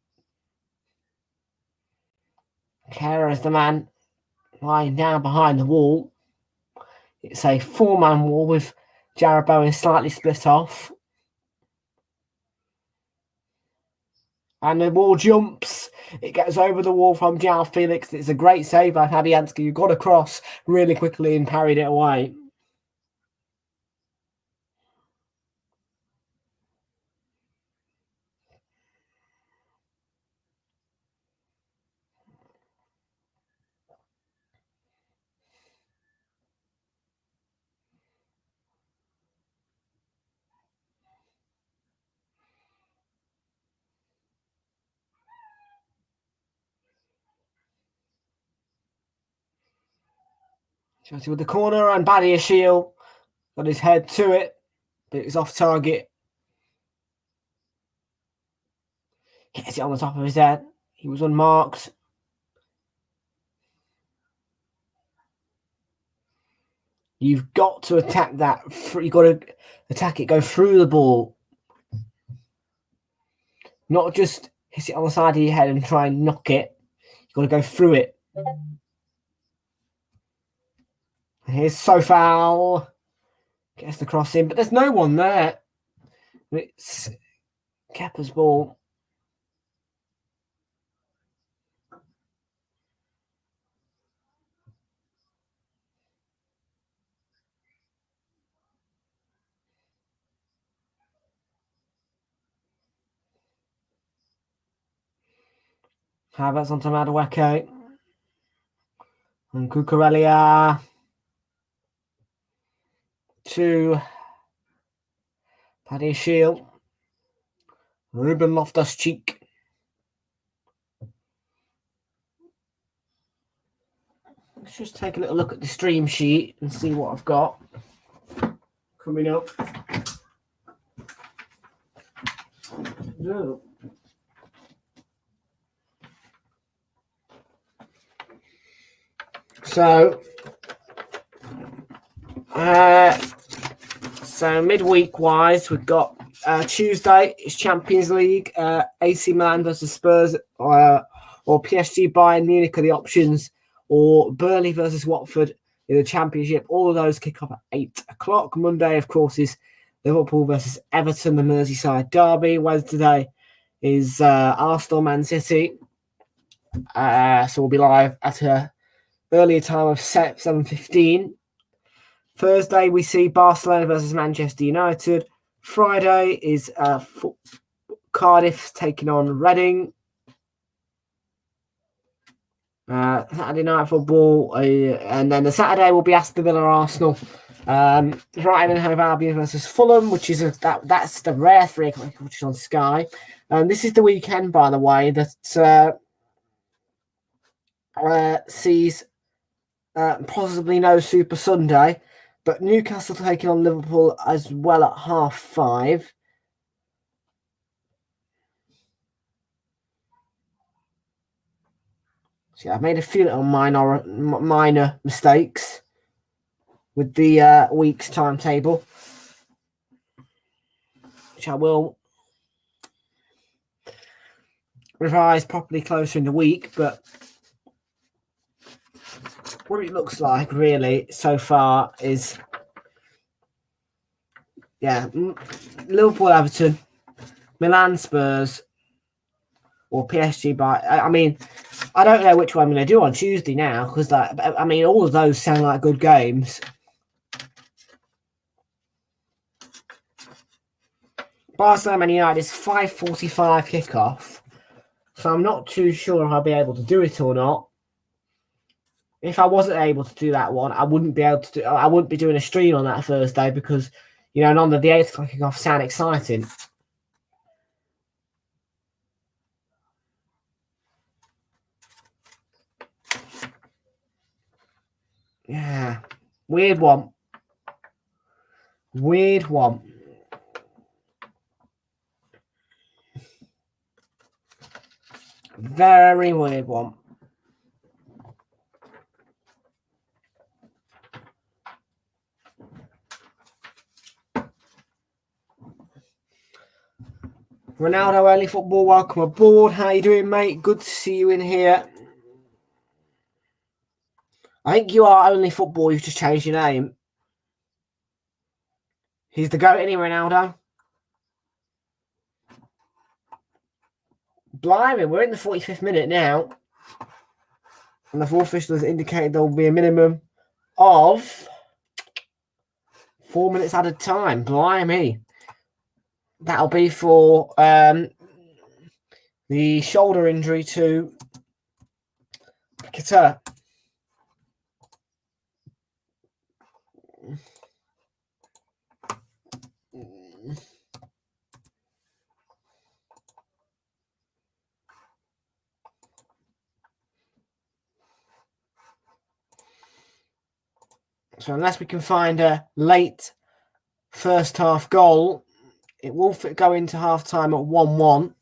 B: Kehrer is the man lying down behind the wall. It's a 4-man wall with Jarrod Bowen slightly split off. And the wall jumps. It gets over the wall from João Felix. It's a great save by Fabianski, who got across really quickly and parried it away. Chelsea with the corner, and Badiashile got his head to it, but it was off target. Gets it on the top of his head. He was unmarked. You've got to attack that. You've got to attack it, go through the ball. Not just hit it on the side of your head and try and knock it. You've got to go through it. Here's Sofal. Gets the cross in, but there's no one there. It's Kepa's ball. Havertz onto Madueke. And Cucurella to Badiashile. Ruben Loftus-Cheek. Let's just take a little look at the stream sheet and see what I've got coming up. No. So midweek wise, we've got Tuesday is Champions League, AC Milan versus Spurs, or PSG Bayern Munich are the options, or Burnley versus Watford in the Championship. All of those kick off at 8 o'clock. Monday, of course, is Liverpool versus Everton, the Merseyside derby. Wednesday is Arsenal Man City. So we'll be live at a earlier time of 7:15. Thursday, we see Barcelona versus Manchester United. Friday is Cardiff taking on Reading. Saturday night football, and then the Saturday will be Aston Villa Arsenal. Brighton and Hove Albion versus Fulham, which is that's the rare 3 o'clock, which is on Sky. This is the weekend, by the way, that sees possibly no Super Sunday, but Newcastle taking on Liverpool as well at 5:30. So yeah, I've made a few little minor mistakes with the week's timetable, which I will revised properly closer in the week, but what it looks like really so far is, yeah, Liverpool, Everton, Milan, Spurs, or PSG. I mean, I don't know which one I'm going to do on Tuesday now, because I mean, all of those sound like good games. Barcelona Man United is 5:45 kickoff, so I'm not too sure if I'll be able to do it or not. If I wasn't able to do that one, I wouldn't be able to do. I wouldn't be doing a stream on that Thursday because, you know, none of the 8 o'clock kickoff sound exciting. Yeah, weird one. Weird one. Very weird one. Ronaldo Early Football, welcome aboard. How you doing, mate? Good to see you in here. I think you are Only Football. You've just changed your name. He's the GOAT, anyway, Ronaldo. Blimey, we're in the 45th minute now. And the fourth official has indicated there will be a minimum of 4 minutes added time. Blimey. That'll be for the shoulder injury to Qatar. So unless we can find a late first half goal, it will go into half time at 1-1.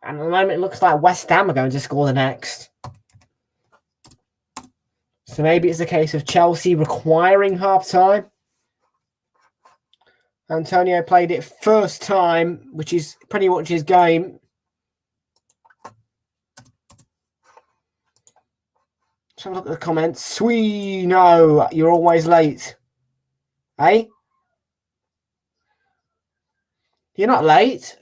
B: And at the moment, it looks like West Ham are going to score the next. So maybe it's a case of Chelsea requiring half time. Antonio played it first time, which is pretty much his game. Let's have a look at the comments. Sweet, no, you're always late. Eh? You're not late.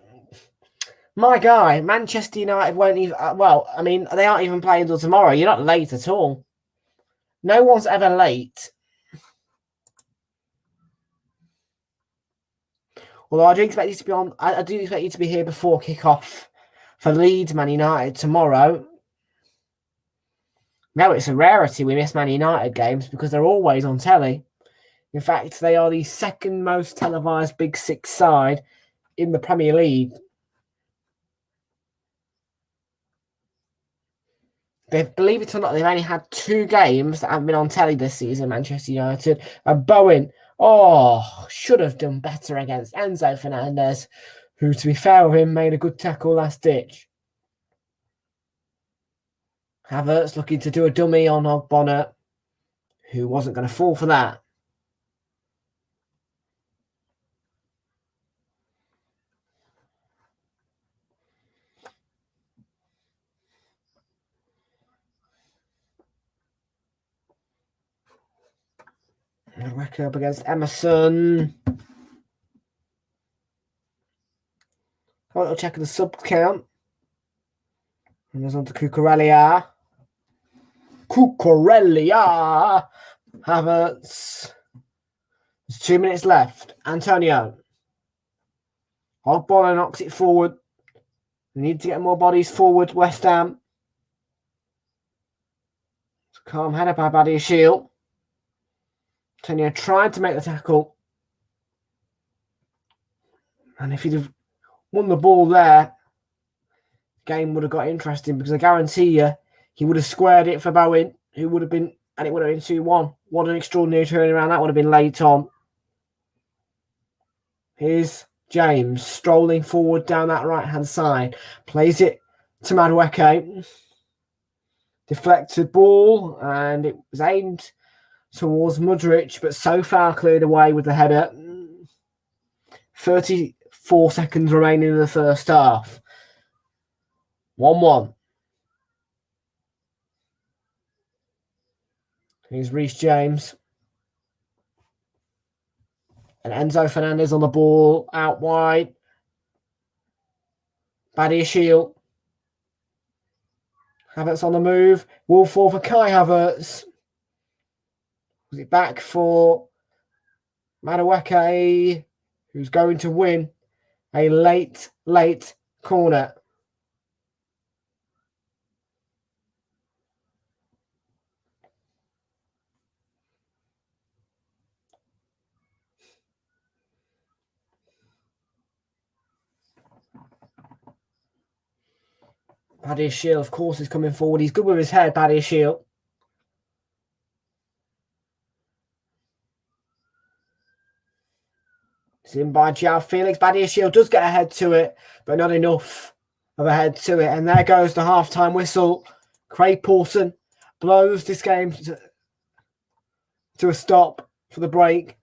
B: My guy, Manchester United won't even... well, I mean, they aren't even playing until tomorrow. You're not late at all. No one's ever late. Although I do expect you to be on... I do expect you to be here before kick-off for Leeds Man United tomorrow. Now it's a rarity we miss Man United games because they're always on telly. In fact, they are the second most televised Big Six side in the Premier League. Believe it or not, they've only had 2 games that haven't been on telly this season, Manchester United. And Bowen, should have done better against Enzo Fernandez, who, to be fair with him, made a good tackle last ditch. Havertz looking to do a dummy on Ogbonna, who wasn't going to fall for that. Reck up against Emerson. I'll check the sub count. And there's on to Cucurella. Havertz. There's 2 minutes left. Antonio. Ogbonna knocks it forward. We need to get more bodies forward, West Ham. It's a calm header by Badiashile. Antonio tried to make the tackle. And if he'd have won the ball there, the game would have got interesting because I guarantee you he would have squared it for Bowen, who would have been, and it would have been 2-1. What an extraordinary turnaround. That would have been late on. Here's James strolling forward down that right-hand side. Plays it to Madueke. Deflected ball, and it was aimed towards Mudryk, but so far cleared away with the header. 34 4 seconds remaining in the first half. 1-1. Here's Reece James. And Enzo Fernandez on the ball, out wide. Badiashile. Havertz on the move. Wolf for Kai Havertz. Was it back for Madueke, who's going to win a late corner. Badiashile, of course, is coming forward. He's good with his head, Badiashile. It's in by João Felix. Badiashile does get a head to it, but not enough of a head to it. And there goes the half-time whistle. Craig Pawson blows this game to a stop for the break.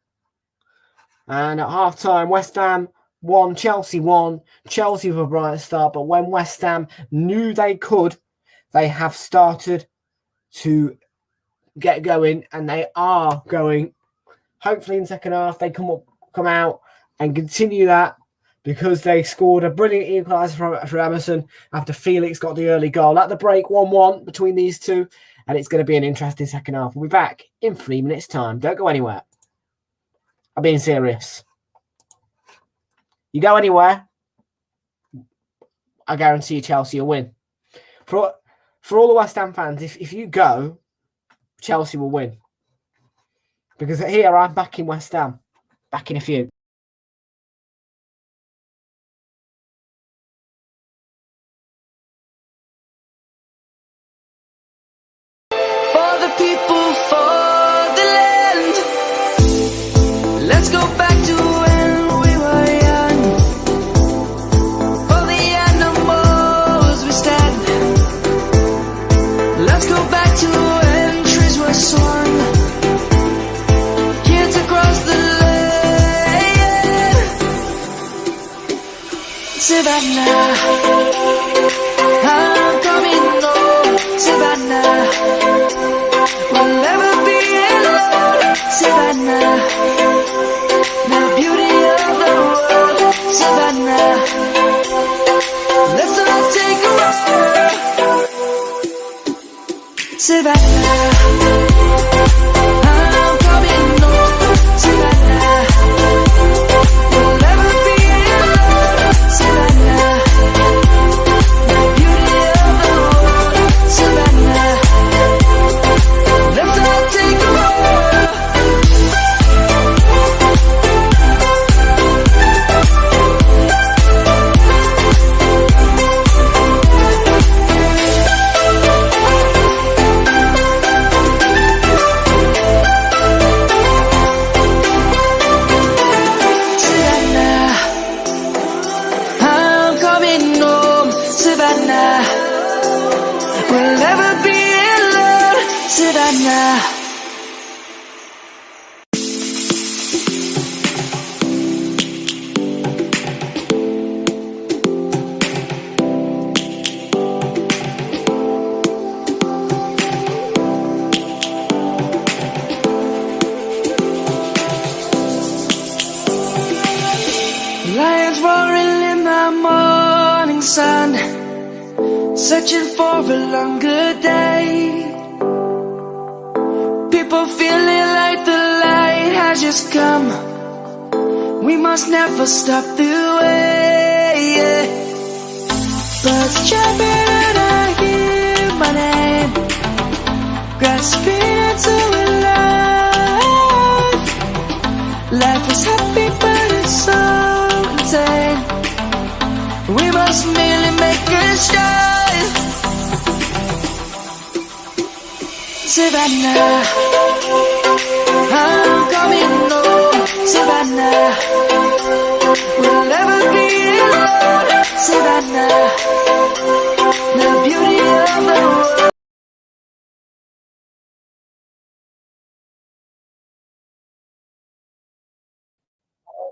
B: And at half-time, West Ham 1, Chelsea 1. Chelsea with a bright start, but when West Ham knew they could, they have started to get going, and they are going. Hopefully in the second half, they come out and continue that, because they scored a brilliant equaliser for Emerson after Felix got the early goal. At the break, 1-1 between these two, and it's going to be an interesting second half. We'll be back in 3 minutes' time. Don't go anywhere. I'm being serious. You go anywhere, I guarantee you Chelsea will win. For all the West Ham fans, if you go, Chelsea will win. Because here I'm back in West Ham. Back in a few.
A: For the people, for the land. Let's go back to when we were young. For the animals we stand. Let's go back to when trees were swung. Kids across the land. Savannah, I'm coming home. Savannah, we'll never be alone. Savannah, the beauty of the world. Savannah, let's all take a ride. Savannah, I'm coming home. Savannah, we'll never be alone. Savannah, the beauty of the world. Savannah, let's all take a ride. Savannah, I'm coming home. Savannah, we'll never be alone. Savannah. Lions roaring in the morning sun, searching for a longer day. People feeling like the light has just come. We must never stop the way. Birds chirping and I hear my name, grasping into a life. Life is happy but it's so insane. We must merely make a start. Savannah, I'm coming home. Savannah, we'll never be alone. Savannah, the beauty of the world.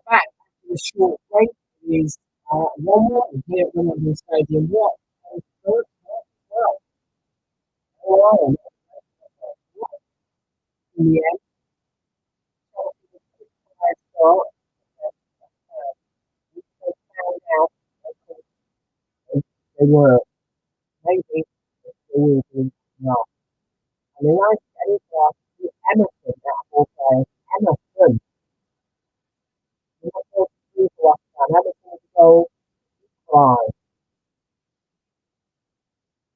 B: Back to the short break. is 1-1 here at Wimbledon Stadium. What a first half as well. Oh, in the end, Chelsea was a quick start. They found out they were maybe they were doing well. And they managed to get into our Emerson, that ball player. Emerson. Not sure if you watch that. Emerson's goal, five.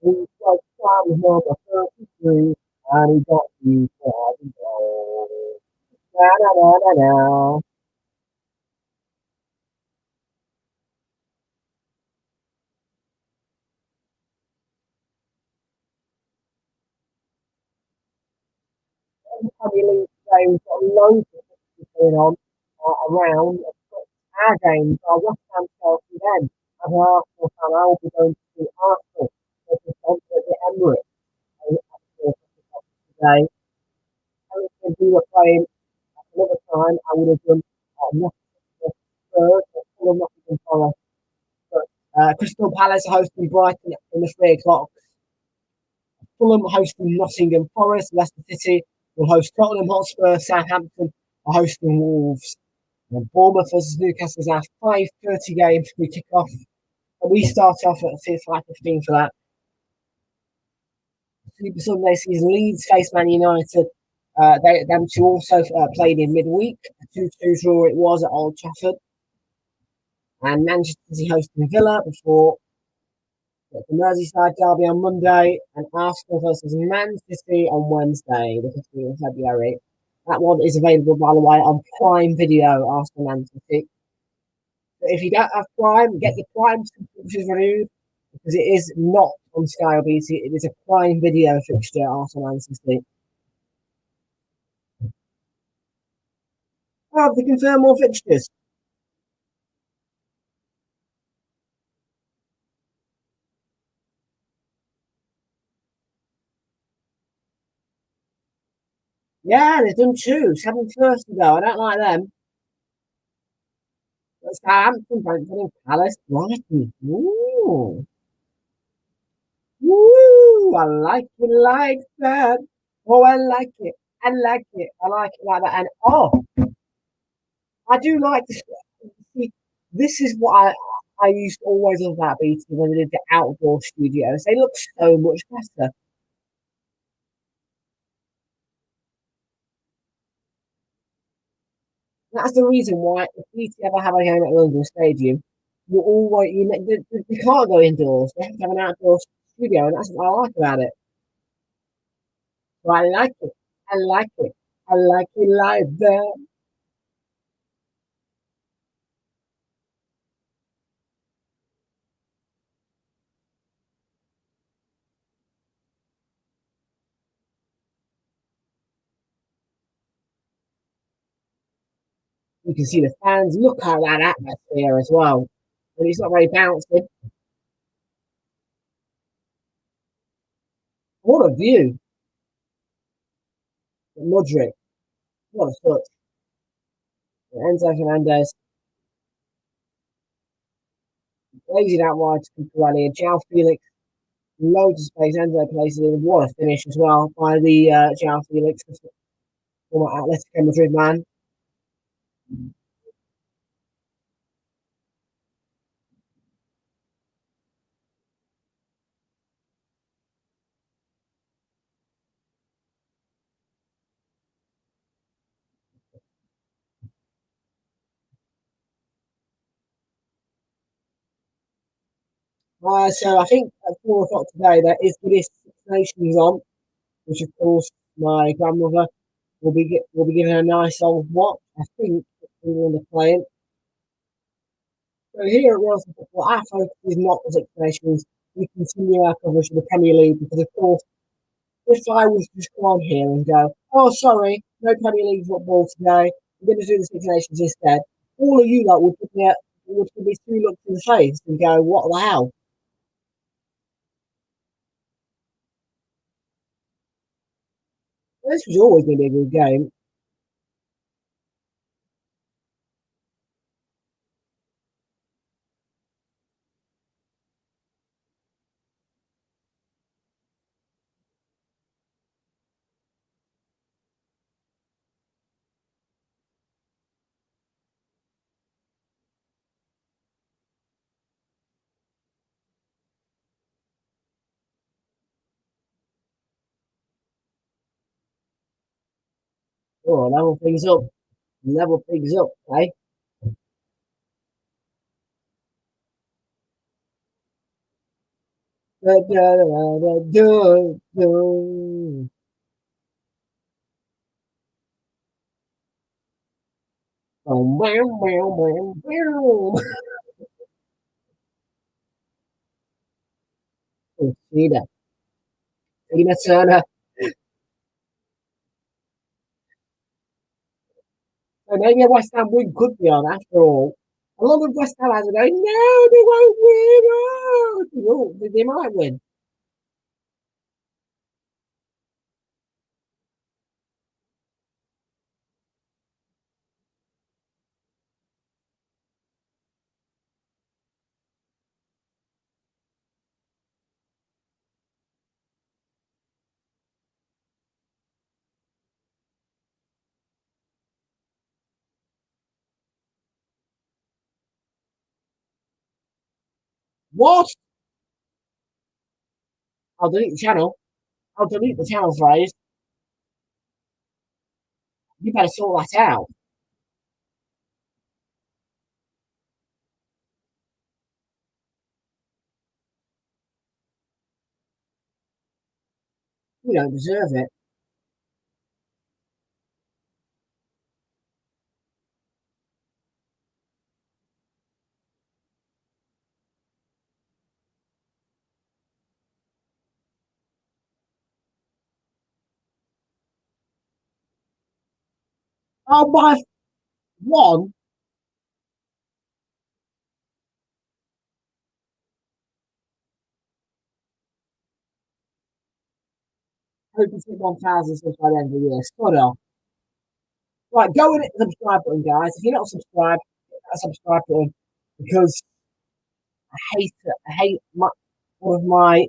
B: He was trying number 33, and he got you for the goal. Da da da da da. The Premier League today, we've got loads of things going on around. Our games are West Ham Chelsea then. As an Arsenal fan, I will be going to see Arsenal versus Brentford at the Emirates today. If we were playing at another time, I would have done Nottingham Spurs or Fulham Nottingham Forest. But Crystal Palace hosting Brighton in the 3 o'clock. Fulham hosting Nottingham Forest. Leicester City will host Tottenham Hotspur. Southampton are hosting Wolves. And Bournemouth versus Newcastle is our 5:30 game. We kick off. And we start off at 5:15 for that. Super Sunday sees Leeds face Man United. Them two also played in midweek. A 2-2 draw it was at Old Trafford. And Manchester City hosting Villa before the Merseyside derby on Monday. And Arsenal versus Man City on Wednesday, the 15th of February. That one is available, by the way, on Prime Video, Arsenal Man City. But if you don't have Prime, get your Prime subscriptions renewed, because it is not on Sky or BT. It is a Prime Video fixture, Arsenal Man City. Oh, they confirm more fixtures. Yeah, they've done two. 7:30 though. I don't like them. But Southampton, Brentford, Palace, Brighton. Ooh. Woo! I like it like that. Oh, I like it. I like it. I like it like that. And I do like this. See, this is what I used to always love about BT when they did the outdoor studios. They look so much better. That's the reason why if BT ever have a game at London Stadium, you can't go indoors. They have to have an outdoor studio, and that's what I like about it. So I like it. I like it. I like it like that. You can see the fans. Look at that atmosphere as well. And it's not very bouncy. What a view. Mudrick. What a touch. Enzo Fernandez. Lays it out wide to Cucurella. João Felix. Loads of space. Enzo places it in. What a finish as well by the João Felix. Former Atletico Madrid man. So I think at 4 o'clock today there is British Six Nations on, which of course my grandmother will be giving a nice old watch. I think England are playing. So here at Realltom Football, our focus is not the Six Nations. We continue our coverage of the Premier League because, of course, if I was to just come on here and go, oh, sorry, no Premier League football today, we're going to do the Six Nations instead, all of you lot would give me two looks in the face and go, what the hell? This was always going to be a good game. Oh, level things up. Level things up, eh? Da, da, da, da, da, da. Boom, boom, boom, boom, boom. Oh, see that. Tina Turner. So maybe a West Ham win could be on after all. A lot of West Ham fans are going, no, they won't win. Oh, they might win. What? I'll delete the channel. I'll delete the channel phrase. You better sort that out. You don't deserve it. Oh, my one. Hope you hit 1,000 subs by the end of the year. Spot on. Right, go and hit the subscribe button, guys. If you're not subscribed, hit that subscribe button because I hate one of my.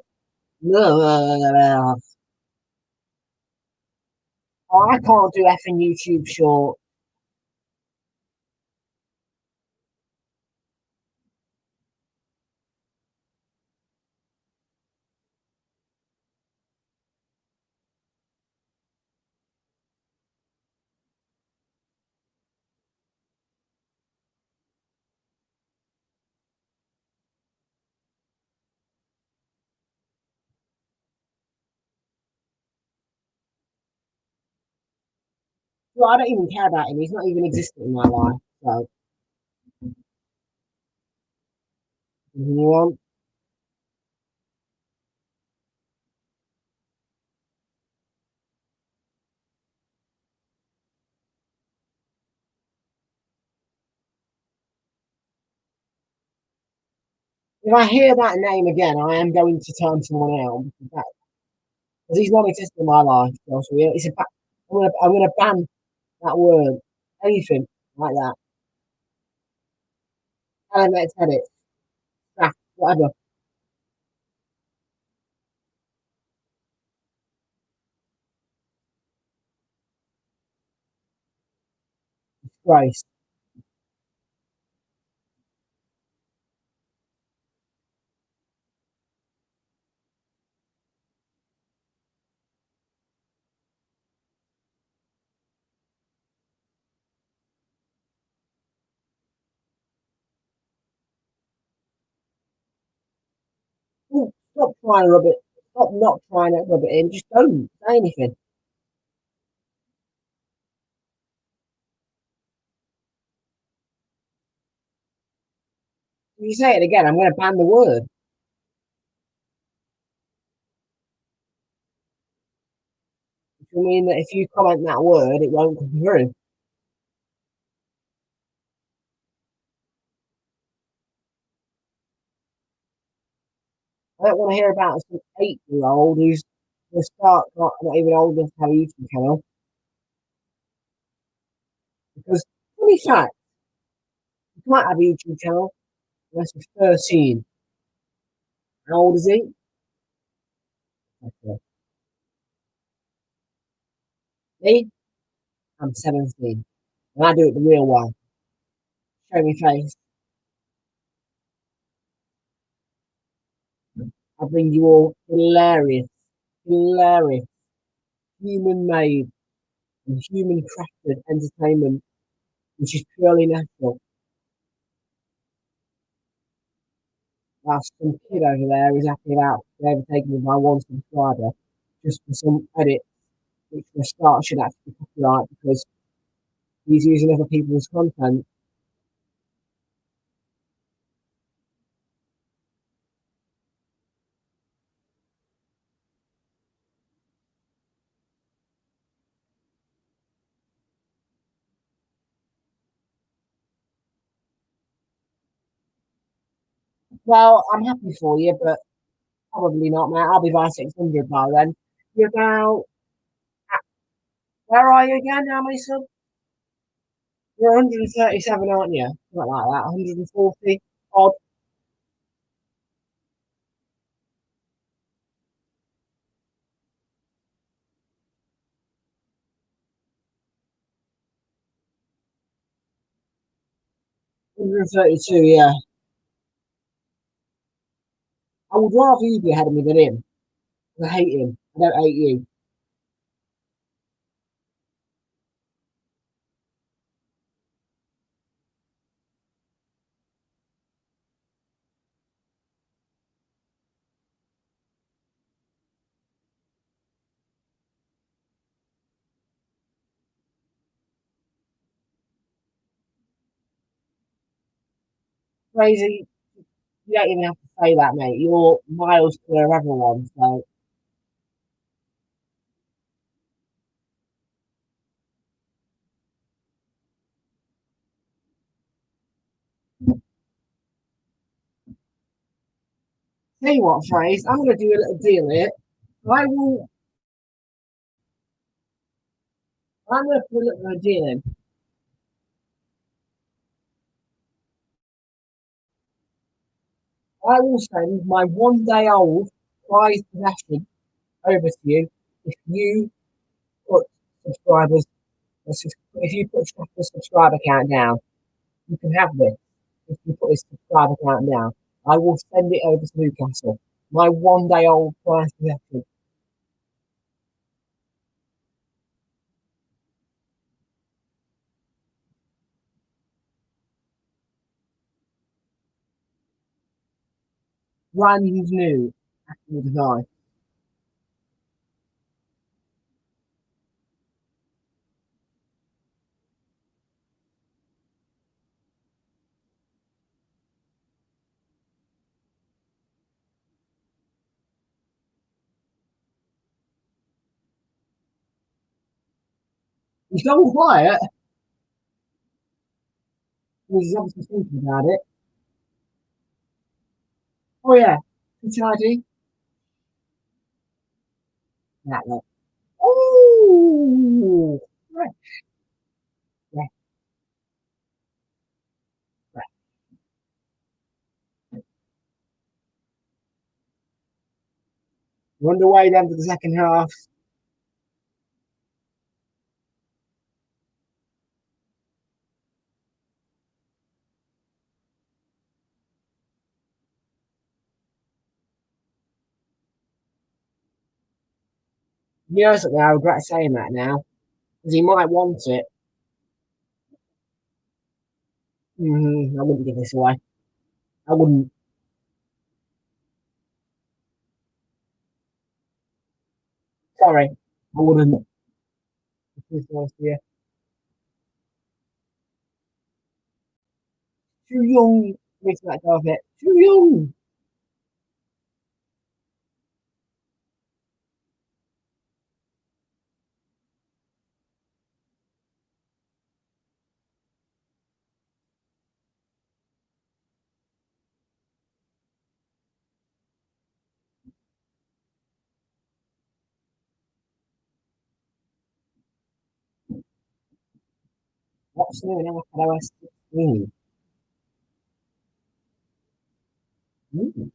B: Oh, I can't do effing YouTube short. Well, I don't even care about him. He's not even existent in my life. So, continue on. If I hear that name again, I am going to turn someone out because he's not existent in my life. So it's I'm gonna ban that word, anything like that. Let's edit, whatever. Disgrace. Ooh, stop trying to rub it. Stop not trying to rub it in. Just don't say anything. If you say it again, I'm going to ban the word. Which will mean that if you comment that word, it won't come through. I don't want to hear about some 8-year-old who's going to start not even old enough to have a YouTube channel. Because, funny fact, you might have a YouTube channel unless you're 13. How old is he? Okay. Me? I'm 17. And I do it the real way. Show me face. I bring you all hilarious, human made and human crafted entertainment, which is purely natural. Whilst some kid over there is happy about overtaking me by one subscriber just for some edits, which for a start should actually be copyright because he's using other people's content. Well, I'm happy for you, but probably not, mate. I'll be by 600 by then. You're about, where are you again? How many subs? You're 137, aren't you? Something like that. 140 odd. 132, yeah. I would rather you be ahead of me than him. I hate him. I don't hate you. Crazy. You don't even have to say that, mate. You're miles clear of everyone. So, tell you what, phrase. I'm going to do a little deal here. I will. I'm going to put a little deal in. I will send my 1 day old prized possession over to you if you put subscribers. If you put the subscriber count down, you can have this. If you put his subscriber count down, I will send it over to Newcastle. My 1 day old prized possession. Brand new. Actual design. He's gone quiet. He's obviously thinking about it. Oh yeah, Touch ID. That look. Oh, right. Yeah, right. We're underway then for the second half. You know something, I regret saying that now because he might want it. I wouldn't give this away. I wouldn't. Sorry, I wouldn't. Too close to you. Too young for me to let go of it. Too young. What's new now for OS 16? Mm.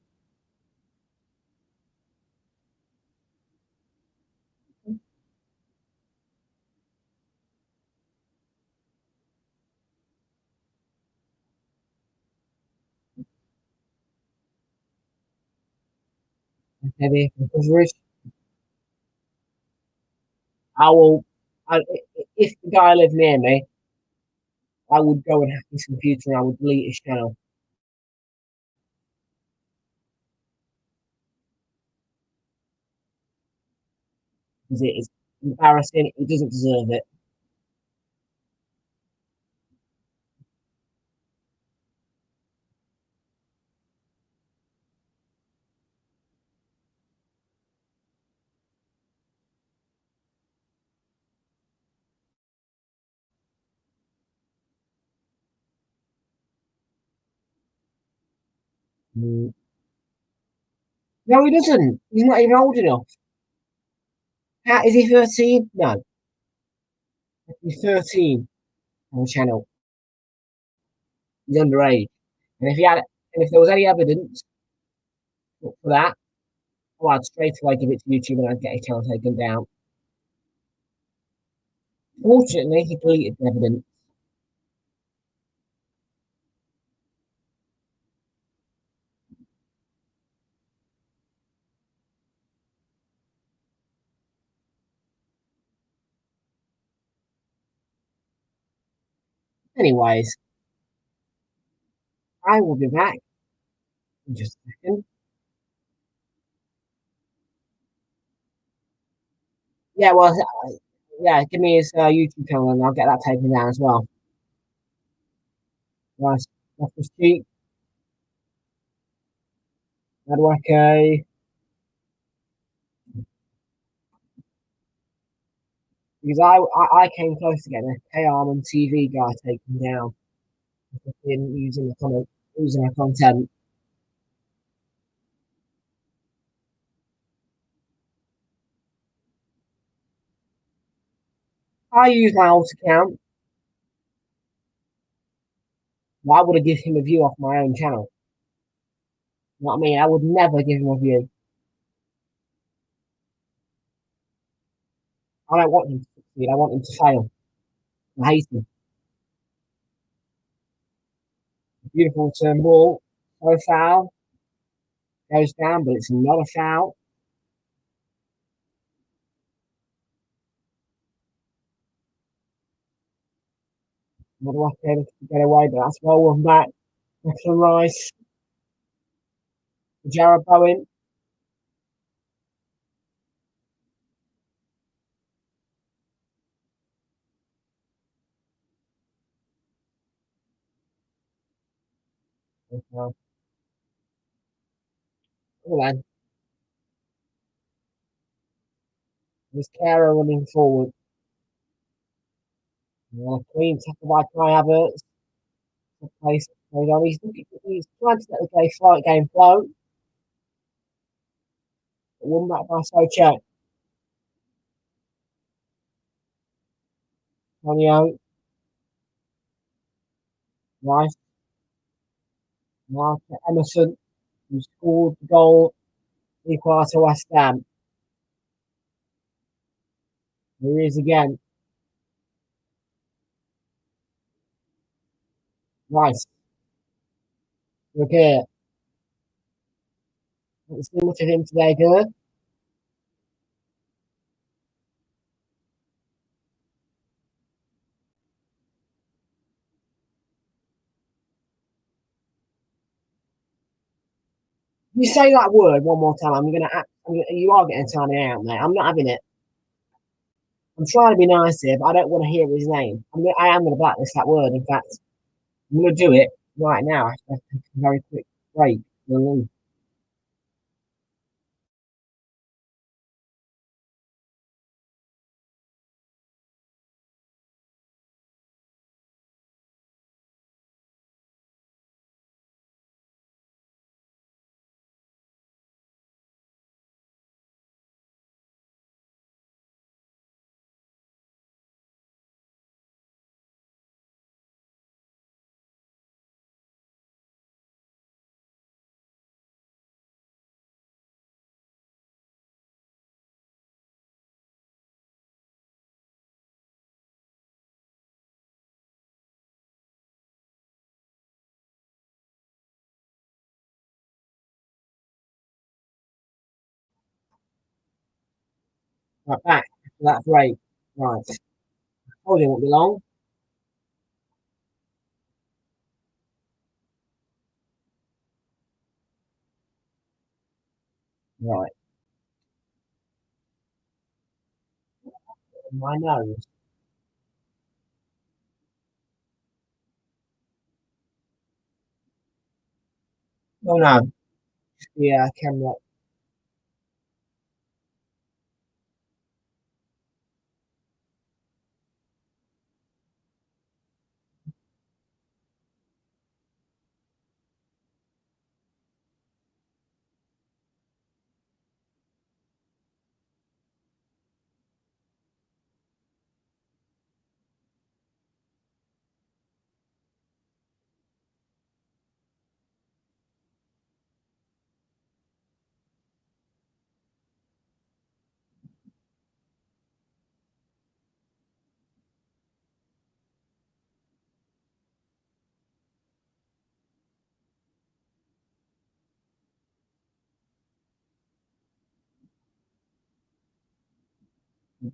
B: Heavy coverage. I will. if the guy lived near me, I would go and hack his computer and I would delete his channel. Because it is embarrassing. He doesn't deserve it. Mm. No, he doesn't. He's not even old enough. How is he 13? No, he's 13 on the channel. He's underage. And if there was any evidence for that, well, I'd straight away give it to YouTube and I'd get his channel taken down. Fortunately, he deleted the evidence. Anyways, I will be back in just a second. Yeah, well, yeah, give me his YouTube channel and I'll get that taken down as well. Nice. That's just cheap. How do I because I came close to getting a K-Arm and TV guy taken down in using the content. I use my old account. Why would I give him a view off my own channel? You know what I mean? I would never give him a view. I don't want him to succeed. I want him to fail. I hate him. Beautiful turn ball. No foul. Goes down, but it's not a foul. Not lucky to get away, but that's well with back. Declan Rice. Jared Bowen. Well, then, there's Kara running forward. Clean tackle by Kai Havertz. Place played on. He's trying to let the game flow. Won back by Sochek. Tonio. Nice. Mark Emerson, who scored the goal equal to West Ham. Here he is again. Nice. Look here. Haven't seen much of him today, good. You say that word one more time, you are getting timing out, mate. I'm not having it. I'm trying to be nice here, but I don't want to hear his name. I am going to blacklist that word. In fact, I'm going to do it right now. I have to take a very quick break. Right, back after that break. Right. Probably won't be long. Right. My nose. Oh no. Yeah, camera.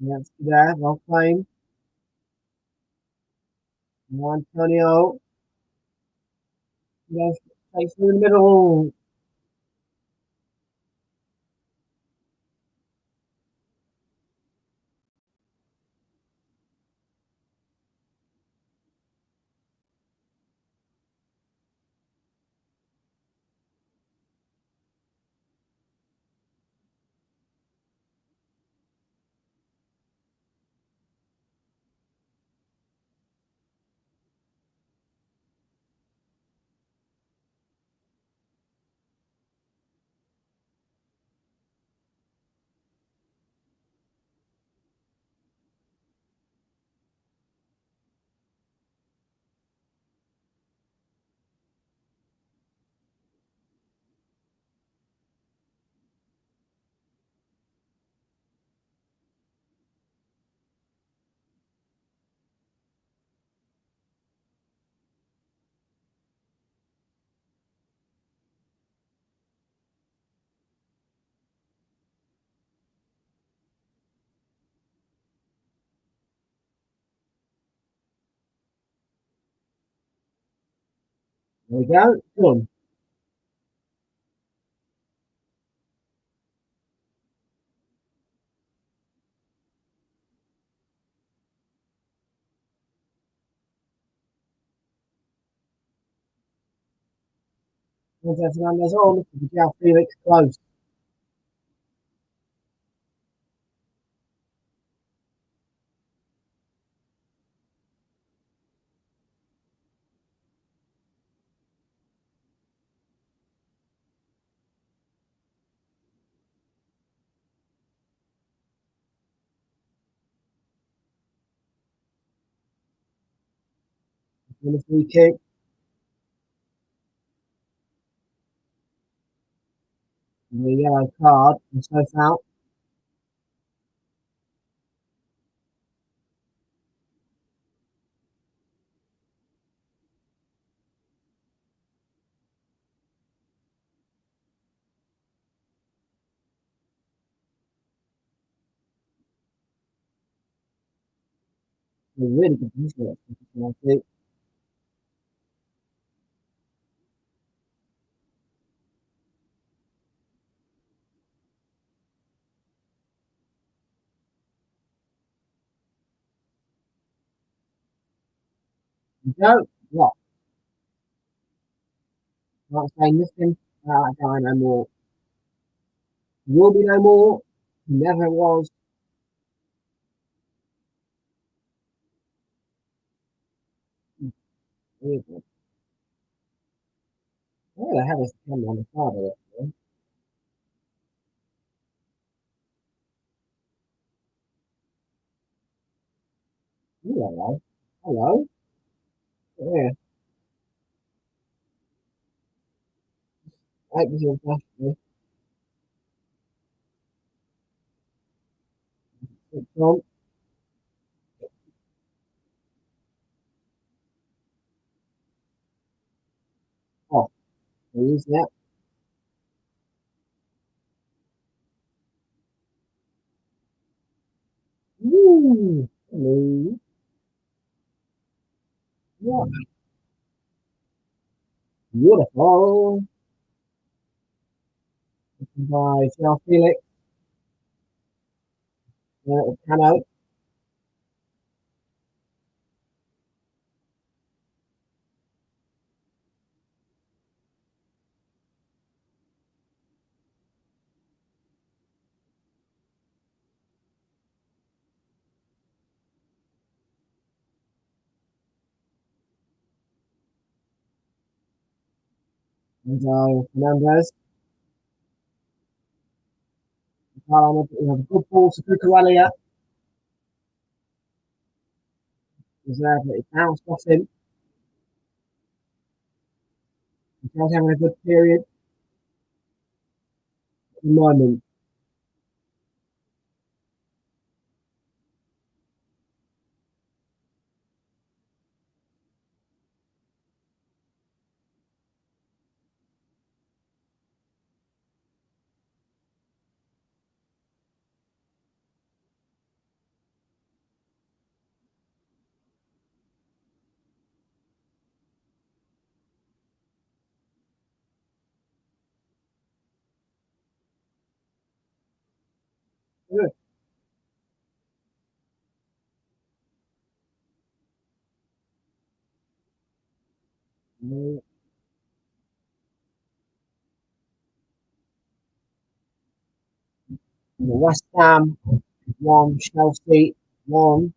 B: That's there. Well played. Antonio. Yes, takes through the middle. There we go. Done. Once Fernandez on, João Felix close. And the free kick. And the yellow card. And so out. A really good position. I think. Go. What? Not saying nothing. Guy no more. Will be no more. Never was. Really good. Oh, they had us camera on the side of it. Hello. Hello. Yeah. Right, this is definitely. It's on. Off. Please, yeah. Woo. Hello. Yeah, beautiful. By Shell Felix, Cano. And Fernandez. We have a good ball to Cucurella. It bounced off him. He's having a good period at the moment. Good. The West Ham 1, Chelsea 1.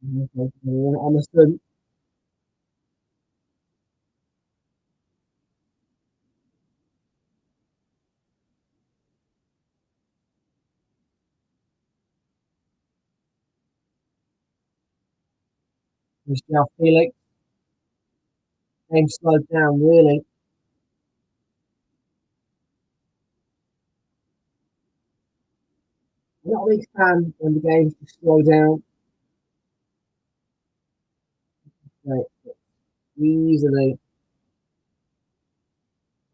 B: Emerson. Michelle Felix. Game slowed down really. I'm not a big fan when the games just slow down. Right. Easily.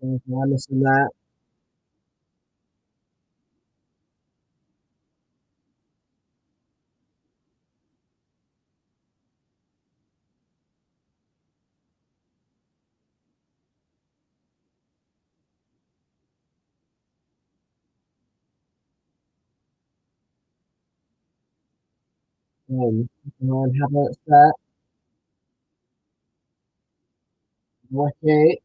B: Emerson that. And Havertz there. Okay.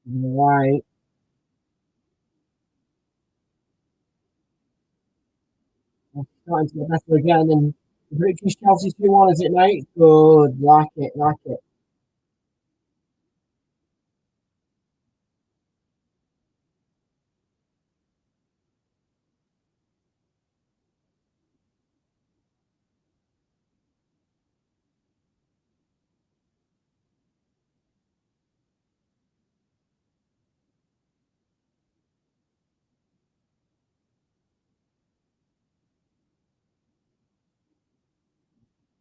B: Right. Starting to get better again. And the British Chelsea 2-1, is it, mate? Good. Like it. Like it.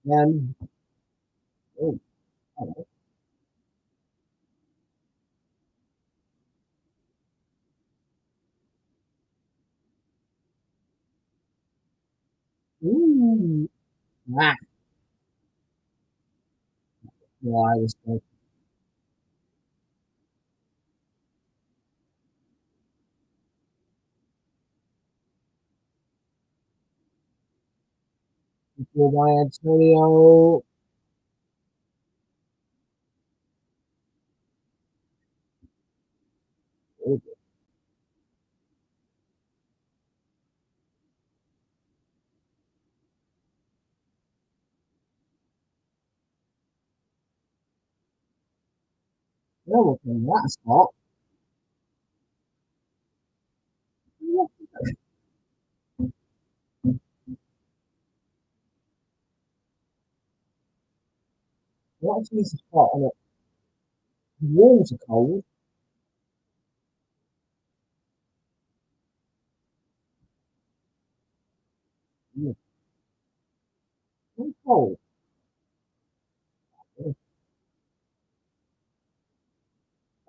B: Then. Oh, hello. Ooh. Ah. Yeah, I was good. Before by Antonio. Oh, okay, that's hot. What actually is hot and the walls are cold? Yeah, it's cold. Yeah,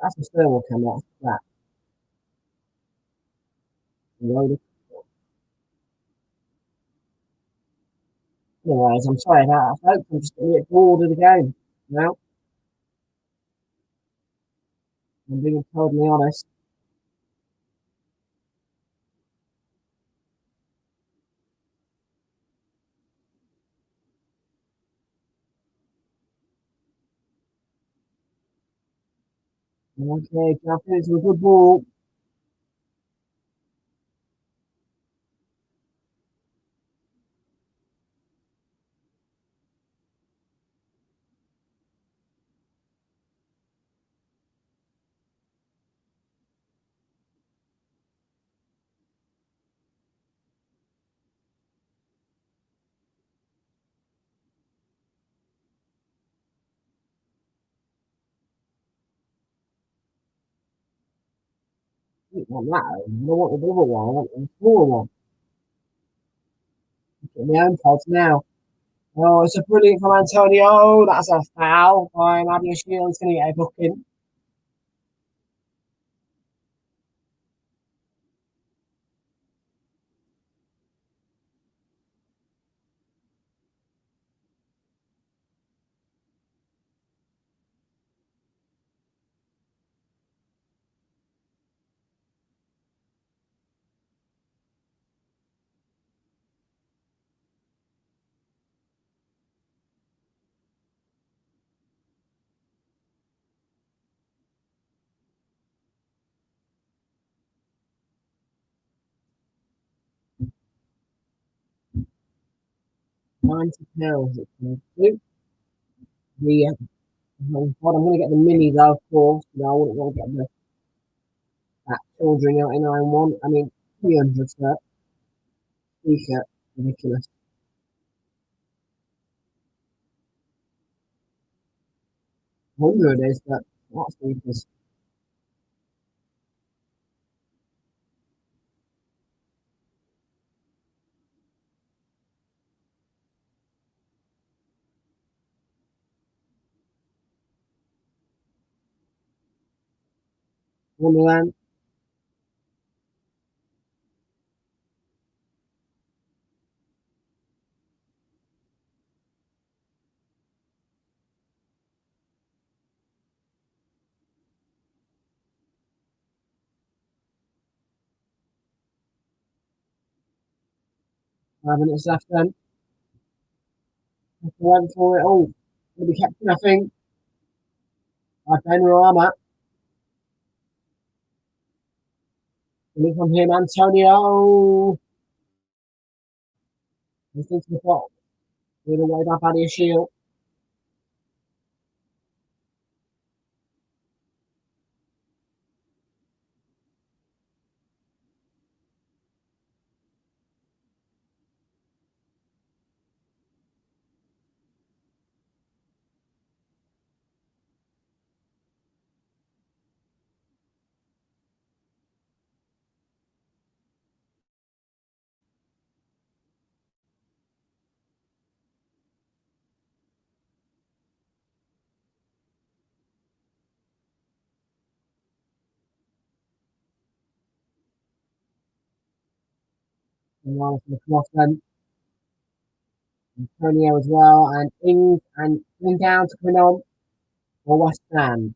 B: that's a thermal camera. That's that. Anyways, I'm sorry about that, folks. I'm just getting a bit bored of the game. Now, I'm being totally honest. Okay, jump into a good ball. I don't want that. I don't want the bigger one. I want the smaller one. Get my own pods now. Oh, it's a brilliant from Antonio. That's a foul by Nadia Shields. Going to get a booking. £90. It's going to do. I'm going to get the mini though, of course. I wouldn't want to get that children 99 one. I mean, 300 for that. Speaker. Ridiculous. 100 is, but that's ridiculous. Wonderland. Five minutes left then. Went for it all. Going to be kept nothing. By Ben Rama. Coming from him, Antonio. He's into the box. Getting away by Paddy Shield. And Rama for the cross then. Antonio as well. And Ings and coming down to coming on for West Ham.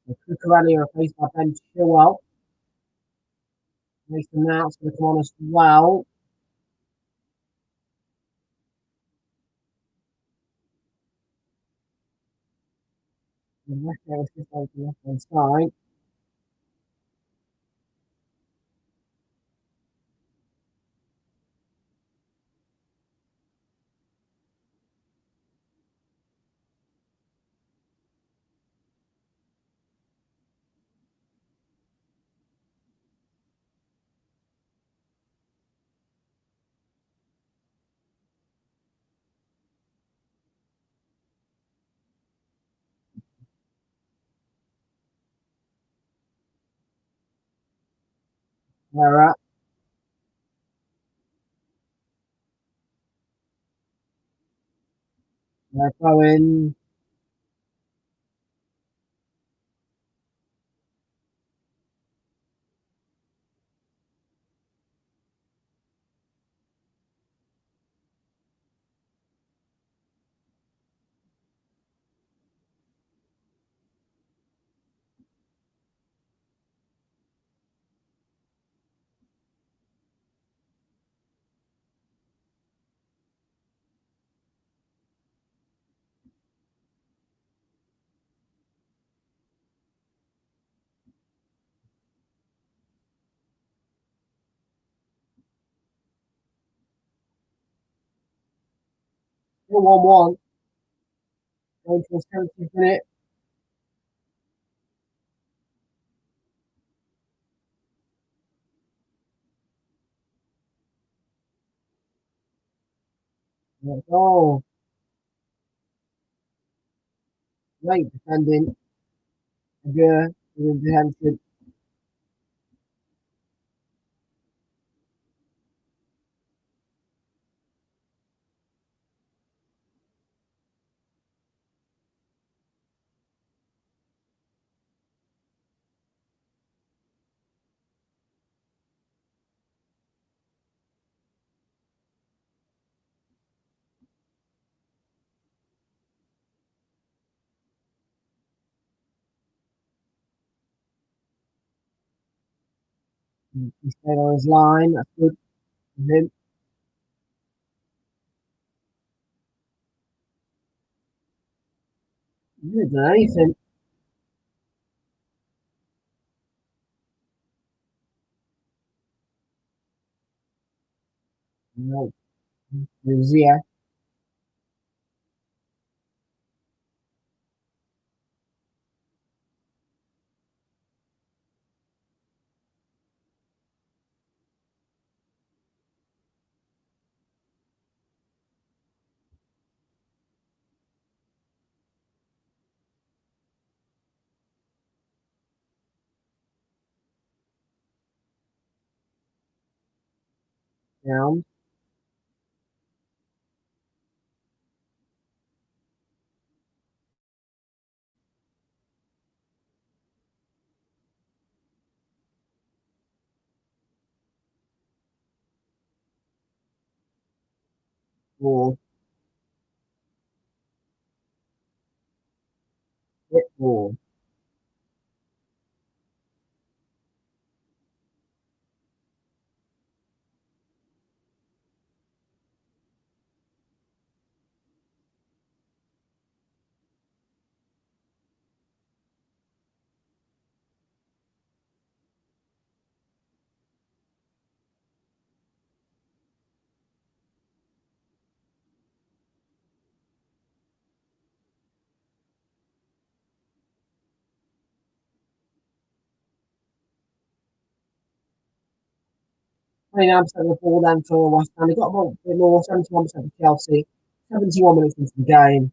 B: So Cucurella replaced by Ben Chilwell. Mason Mount's going to come on as well. And left there is just over the left hand side. They're up. They're going. Still 1-1. Going to the 70th minute. Oh, great defending. Good. Defensive. He stayed on his line. That's good for him. He didn't do anything. No. Zia. Down. Ball. Hit ball. I am percent of the ball then for West Ham. They got a bit more, 71% for Chelsea. 71 minutes into the game.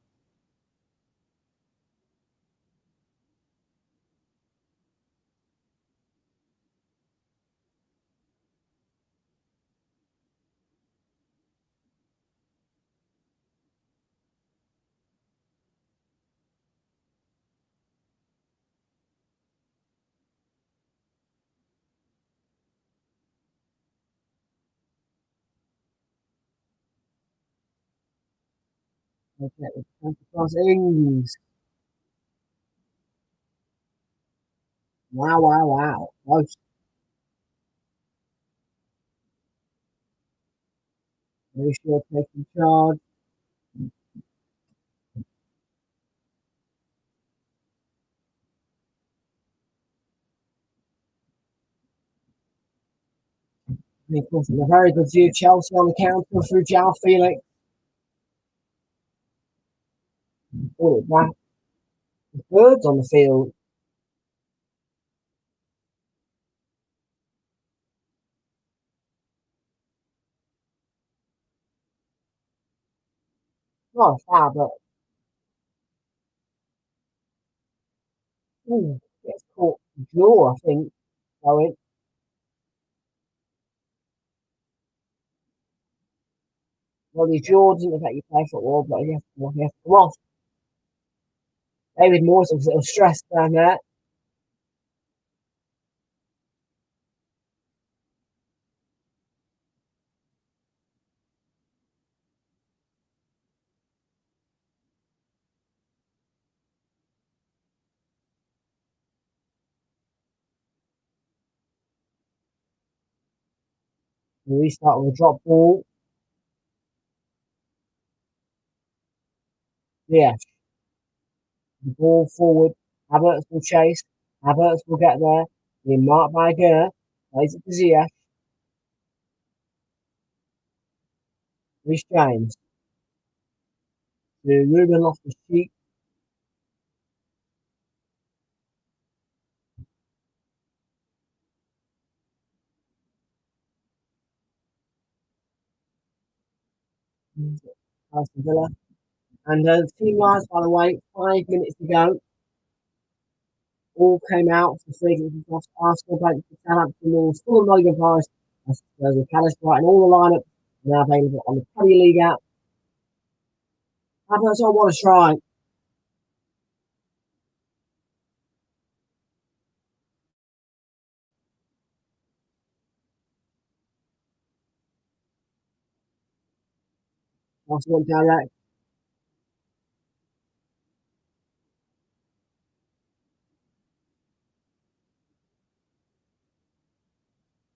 B: Okay, across Ings. Wow, wow, wow. Close. Very sure taking charge. And of course, a very good view. Chelsea on the counter through Jao Felix. All it back. The birds on the field. Not a foul, but gets caught jaw, I think, going. Well, his jaw doesn't affect you play football, but he has to come off. David Moore's a little stressed down there. We restart with a drop ball. Yeah, the ball forward. Havertz will chase. Havertz will get there. Being marked by Ger. Plays it to Ziyech. Reece James. To Ruben Loftus-Cheek. Aston Villa. And team-wise, by the way, 5 minutes to go. All came out for free across Arsenal, Brentford, Southampton, Wolves, Fulham, Nottingham Forest, and Palace, Brighton. All the lineup are now available on the Premier League app. Havertz, I want to try. Arsenal direct.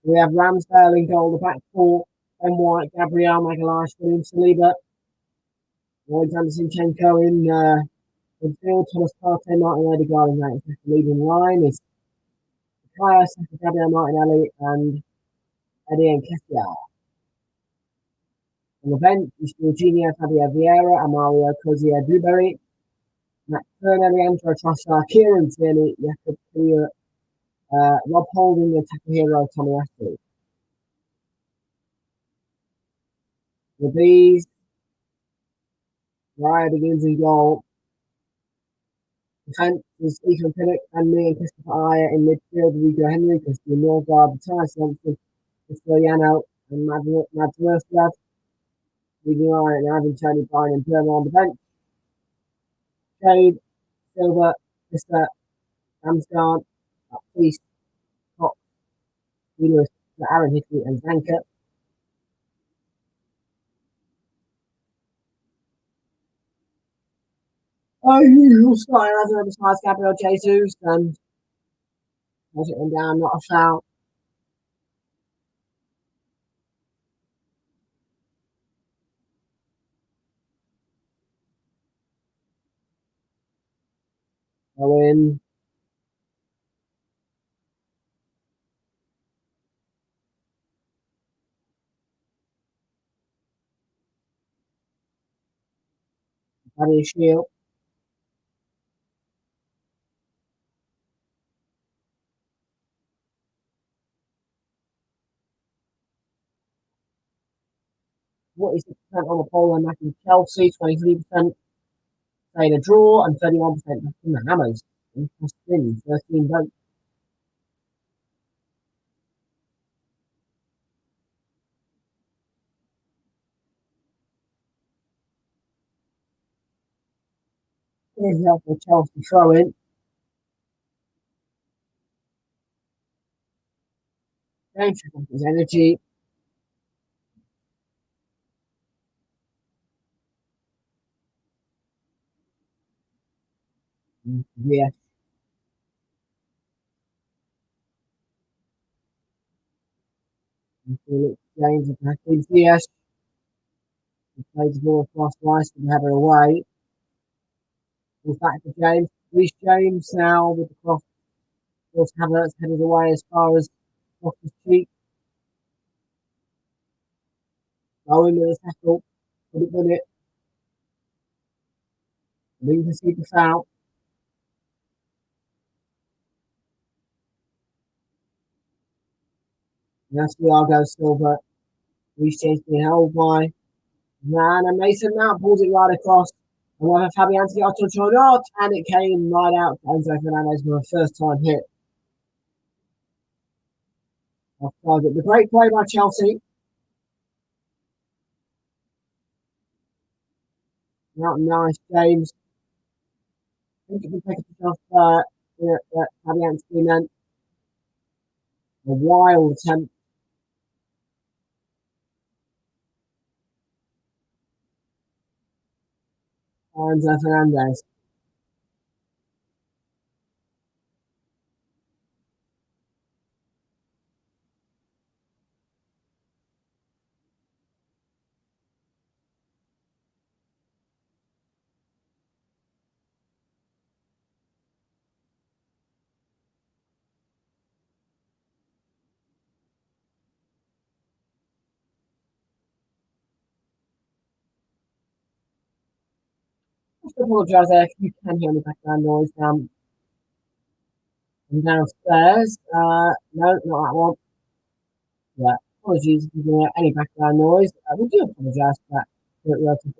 B: We have Ramsdale in goal, the back four, Ben White, Gabriel, Magalhaes, William Saliba, Alexander Zinchenko in midfield, Thomas Partey, Martin Odegaard in that leading line is Kaya, Saka, Gabriel Martinelli, and Eddie Nketiah. On the bench is Jorginho, Fabio Vieira, and Mario Cozier-Duberry, Matt Turner, Leandro Trossard, Kieran Tierney, Jakob Clear, Rob Holding, the Takahiro Tomiyasu. With these, Raya begins in goal. Defence is Ethan Pinnock and me and Christopher Ayer in midfield. Rico Henry, Christian Norgard, Matthias Johnson, Cristiano, and Mads Merslov. Leading Ryan and Ivan Tony Bryan and Burma on the bench. Shade, Silver, Mr. Ramsgaard, Priest, Cox, Lewis, Aaron Hickley, and Zanker. Usual starting as a besides Gabriel Jesus and was it down, not a foul. Go in. Paddy Shield. What is the percent on the poll and matching Chelsea? 23% saying a draw and 31% from the Hammers. Interesting. 13 votes. Here's the Chelsea throw in. James his energy. Yeah. James attacking. Yes. plays the ball across Rice and header away. Ball back to James. Reece James now with the cross. Towards Havertz, headed away as far as off his cheek. Going with a tackle. Could have done it. And then you can see the foul. And that's Thiago Silva. Reece James being held by Man, and Mason Mount pulls it right across. And we'll have Fabianski to not, and it came right out to Enzo Fernandez for a first time hit. Off target. The great play by Chelsea. Not nice, James. I think it can take a off Fabianski then. A wild attempt. Enzo Fernandez. Just apologise there if you can hear any background noise. I'm downstairs. No, not that one. Yeah, apologies if you hear any background noise. We do apologise for that.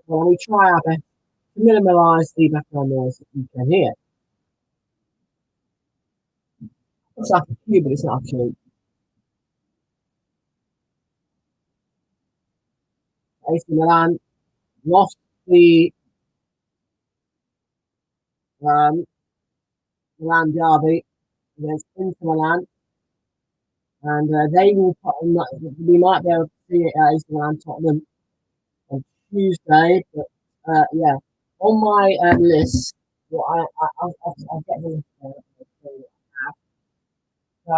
B: Well, we try our best to minimise the background noise that you can hear. It's like a cube, but it's not a cube. AC Milan lost the Milan derby against Inter Milan, and they will. We might be able to see it at AC Milan Tottenham on Tuesday, but yeah, on my list, well, I'll get the list there. So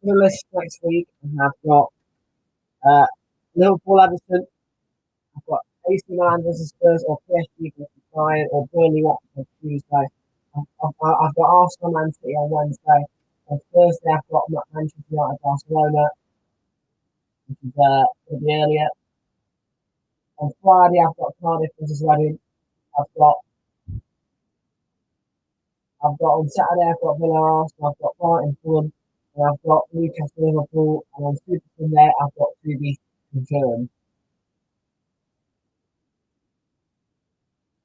B: the list next week, I have got Liverpool, Everton. I've got AC Milan versus Spurs, or PSG versus Bayern, or Burnley Watford on Tuesday. I've got Arsenal, Man City on Wednesday. On Thursday, I've got Manchester United, Barcelona, which is a bit earlier. On Friday, I've got Cardiff versus Reading. I've got on Saturday, I've got Villa, Arsenal. I've got Brighton, Fulham, and I've got Newcastle, Liverpool. And on Super Sunday, I've got 2 confirmed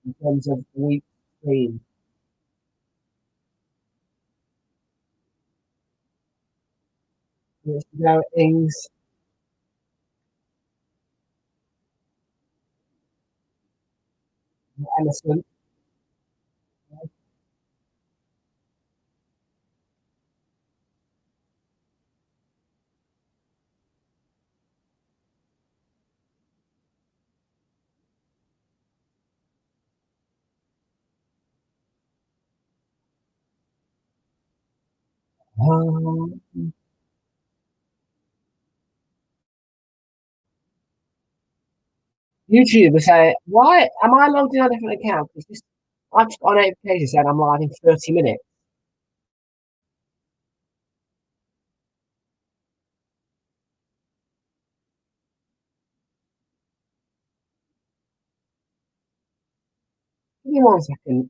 B: in terms of week 3. Let's go Ings, Emerson. YouTube will say, why am I logged in on a different account? Because this, I've just got a notification saying I'm live in 30 minutes. Give me 1 second.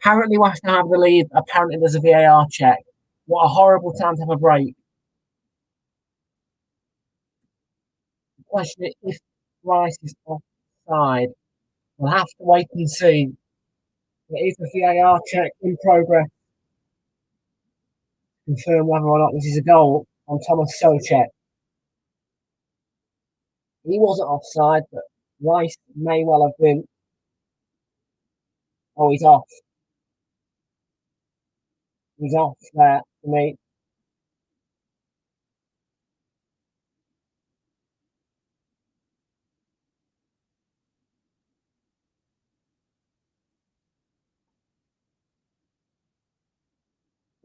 B: Apparently, West Ham have the lead. Apparently, there's a VAR check. What a horrible time to have a break. The question is if Rice is offside. We'll have to wait and see. There is a VAR check in progress to confirm whether or not this is a goal on Thomas Soucek. He wasn't offside, but Rice may well have been. Oh, he's off. He's off there for me.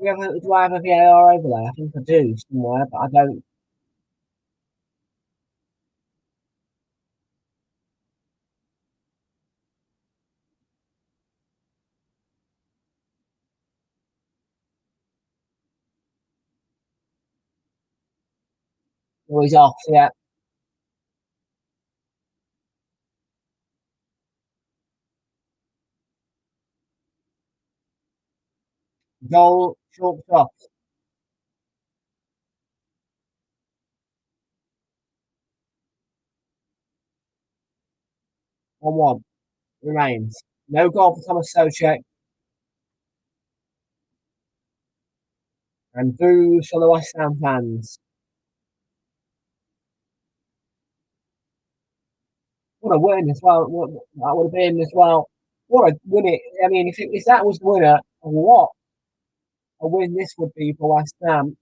B: Do I have a VAR over there? I think I do somewhere, but I don't. Oh, he's off, yeah. Goal, short off. 1-1 remains. No goal for Thomas Soucek. And booze for the West Ham fans. What a win as well. That would have been as well. What a win it. I mean, if that was the winner, what a win this would be for West Ham.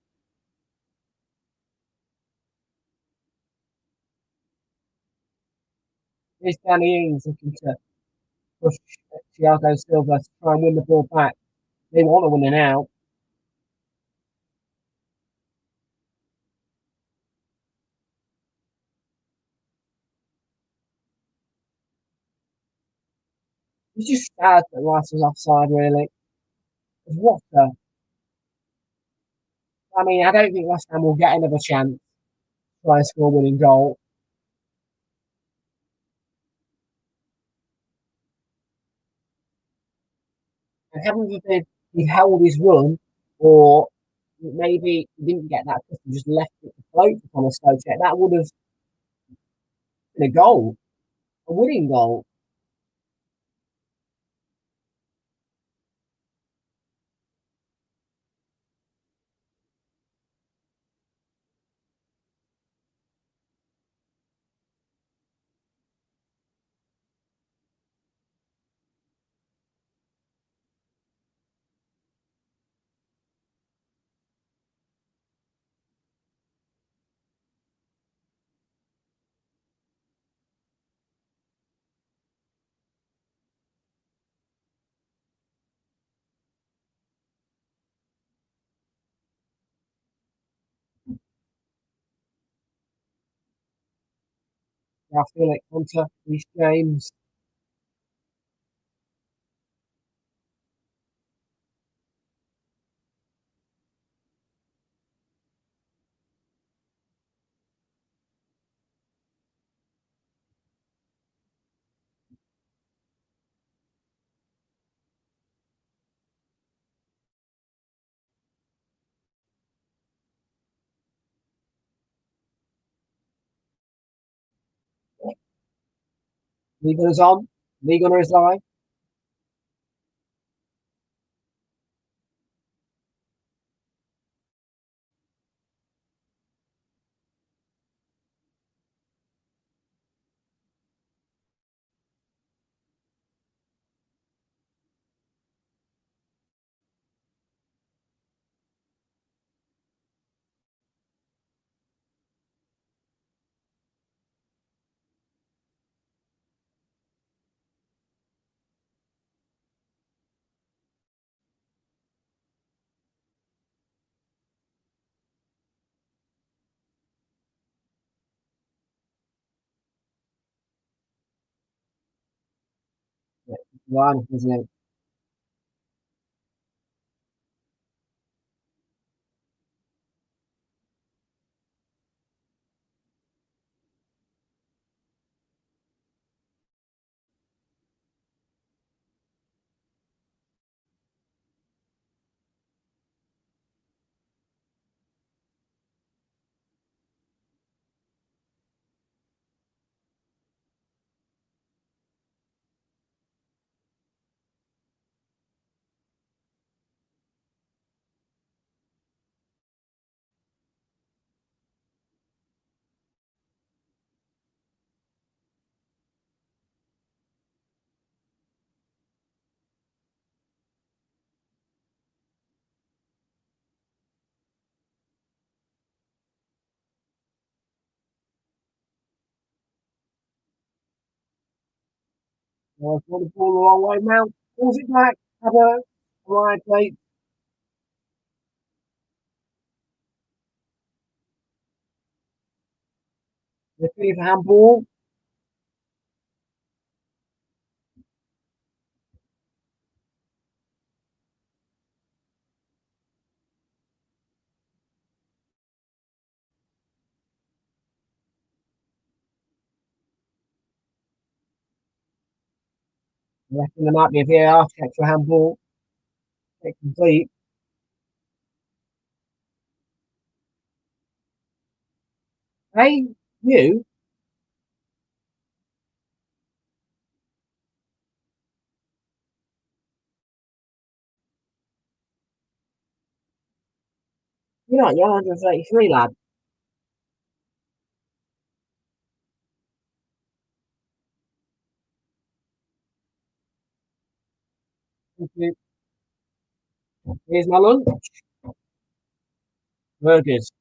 B: Here's Danny Ings looking to push Thiago Silva to try and win the ball back. They want to win it now. It's just sad that Rice was offside, really. What the? I mean, I don't think West Ham will get another chance to try and score a winning goal. And heaven forbid he held his run, or maybe he didn't get that push and just left it to float for Thomas Soucek. That would have been a goal, a winning goal. I feel like Hunter, Reece James. Lee Gunner's on. Lee Gunner is live. Line, isn't it? Oh, I've got the ball the wrong way. Mount pulls it back. Have a wide plate. The clear for handball. I reckon there might be a VAR check for handball. Check complete. Hey, you? You're 133, lad. Thank you. Here's my lunch. Burgers.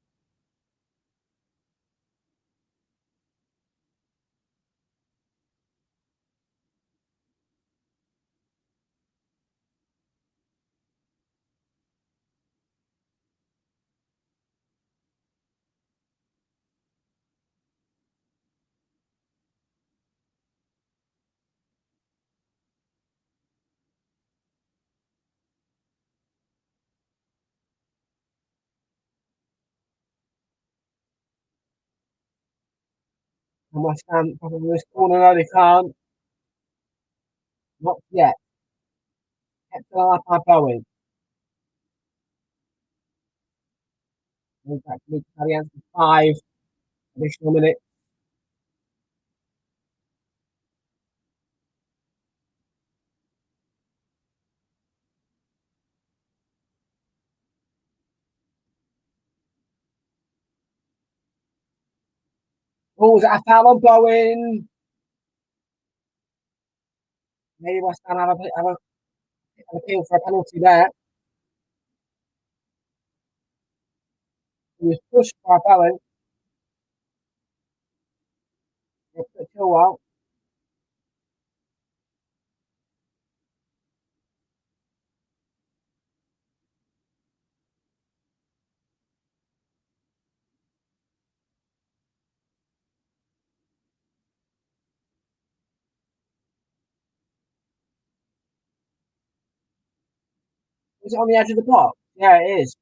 B: And West Ham probably this corner. No, they can't. Not yet. Kept an eye by Bowen. Move back to Luke Italian for 5 additional minutes. Oh, is that a foul on Bowen? Maybe West Ham have an appeal for a penalty there. He was pushed by Bowen. It's a Chilwell. Is it on the edge of the box? Yeah, it is.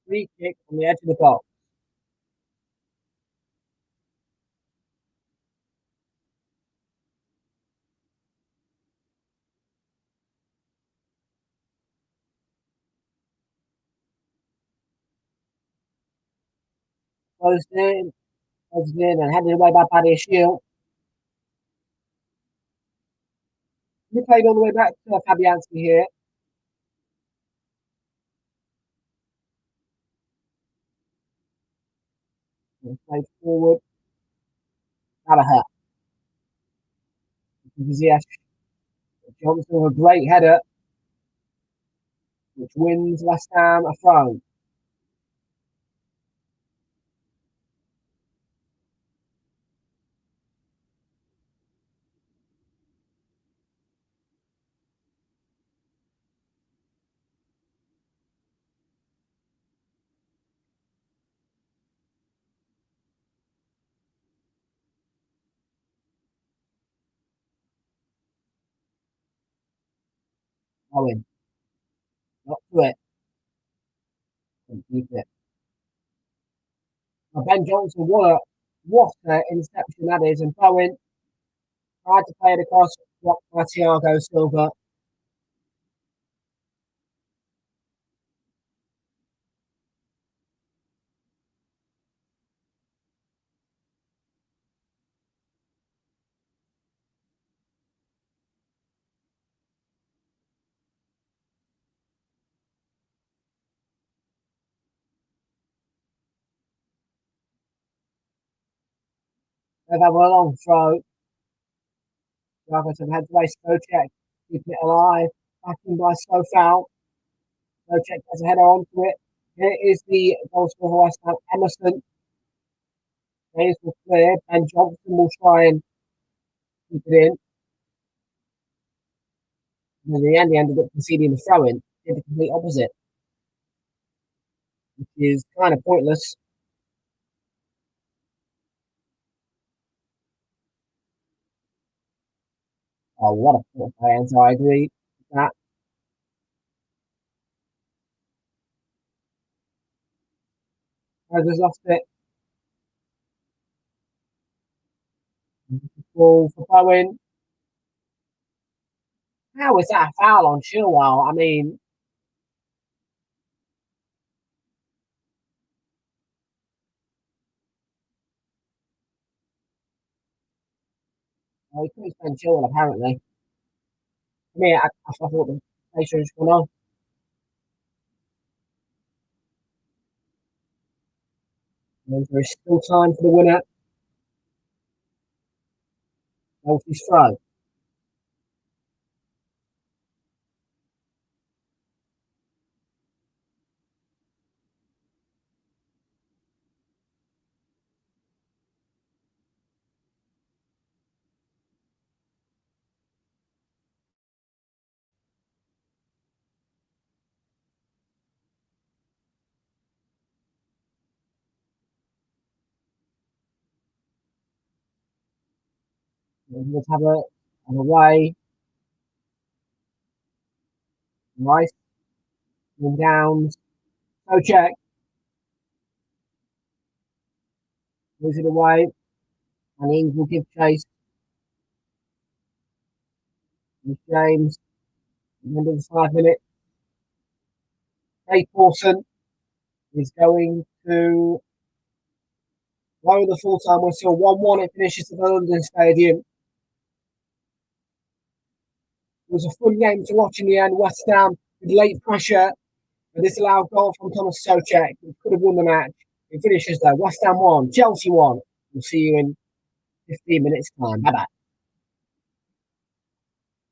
B: Free kick on the edge of the box. Closed in, and handed away by Paddy Shield. He played all the way back to Fabianski here. And played forward. Gallagher. Ziyech. Johnson with a great header, which wins West Ham a throw. Owen. Not to it. And keep it. Now Ben Johnson, what an interception that is. And Bowen tried to play it across, blocked by Thiago Silva. They've had a long throw. Robertson heads away, Skocek, keeping it alive. Back in by Skofal. Skocek has a header onto it. Here is the goal scorer for West Ham, Emerson. Hayes will clear, and Johnson will try and keep it in. And in the end, he ended up conceding the throw-in. Did the complete opposite, which is kind of pointless. Oh, what a poor play, and so I agree with that. Has lost it. Ball for Bowen. How is that a foul on Chilwell? I mean, he couldn't spend Chilwell apparently. I mean, I thought the station was going on. And there is still time for the winner. Chelsea's throw. Let's have an away. Nice. Downs. No check. Moves it away. And Ings will give chase. And James. At the end of the 5 minutes. Dave Pawson is going to lower the full-time whistle. 1-1 it finishes at the London Stadium. It was a fun game to watch in the end. West Ham with late pressure, but this allowed goal from Thomas Souček. It could have won the match. It finishes though. West Ham 1, Chelsea 1. We'll see you in 15 minutes' time. Bye-bye.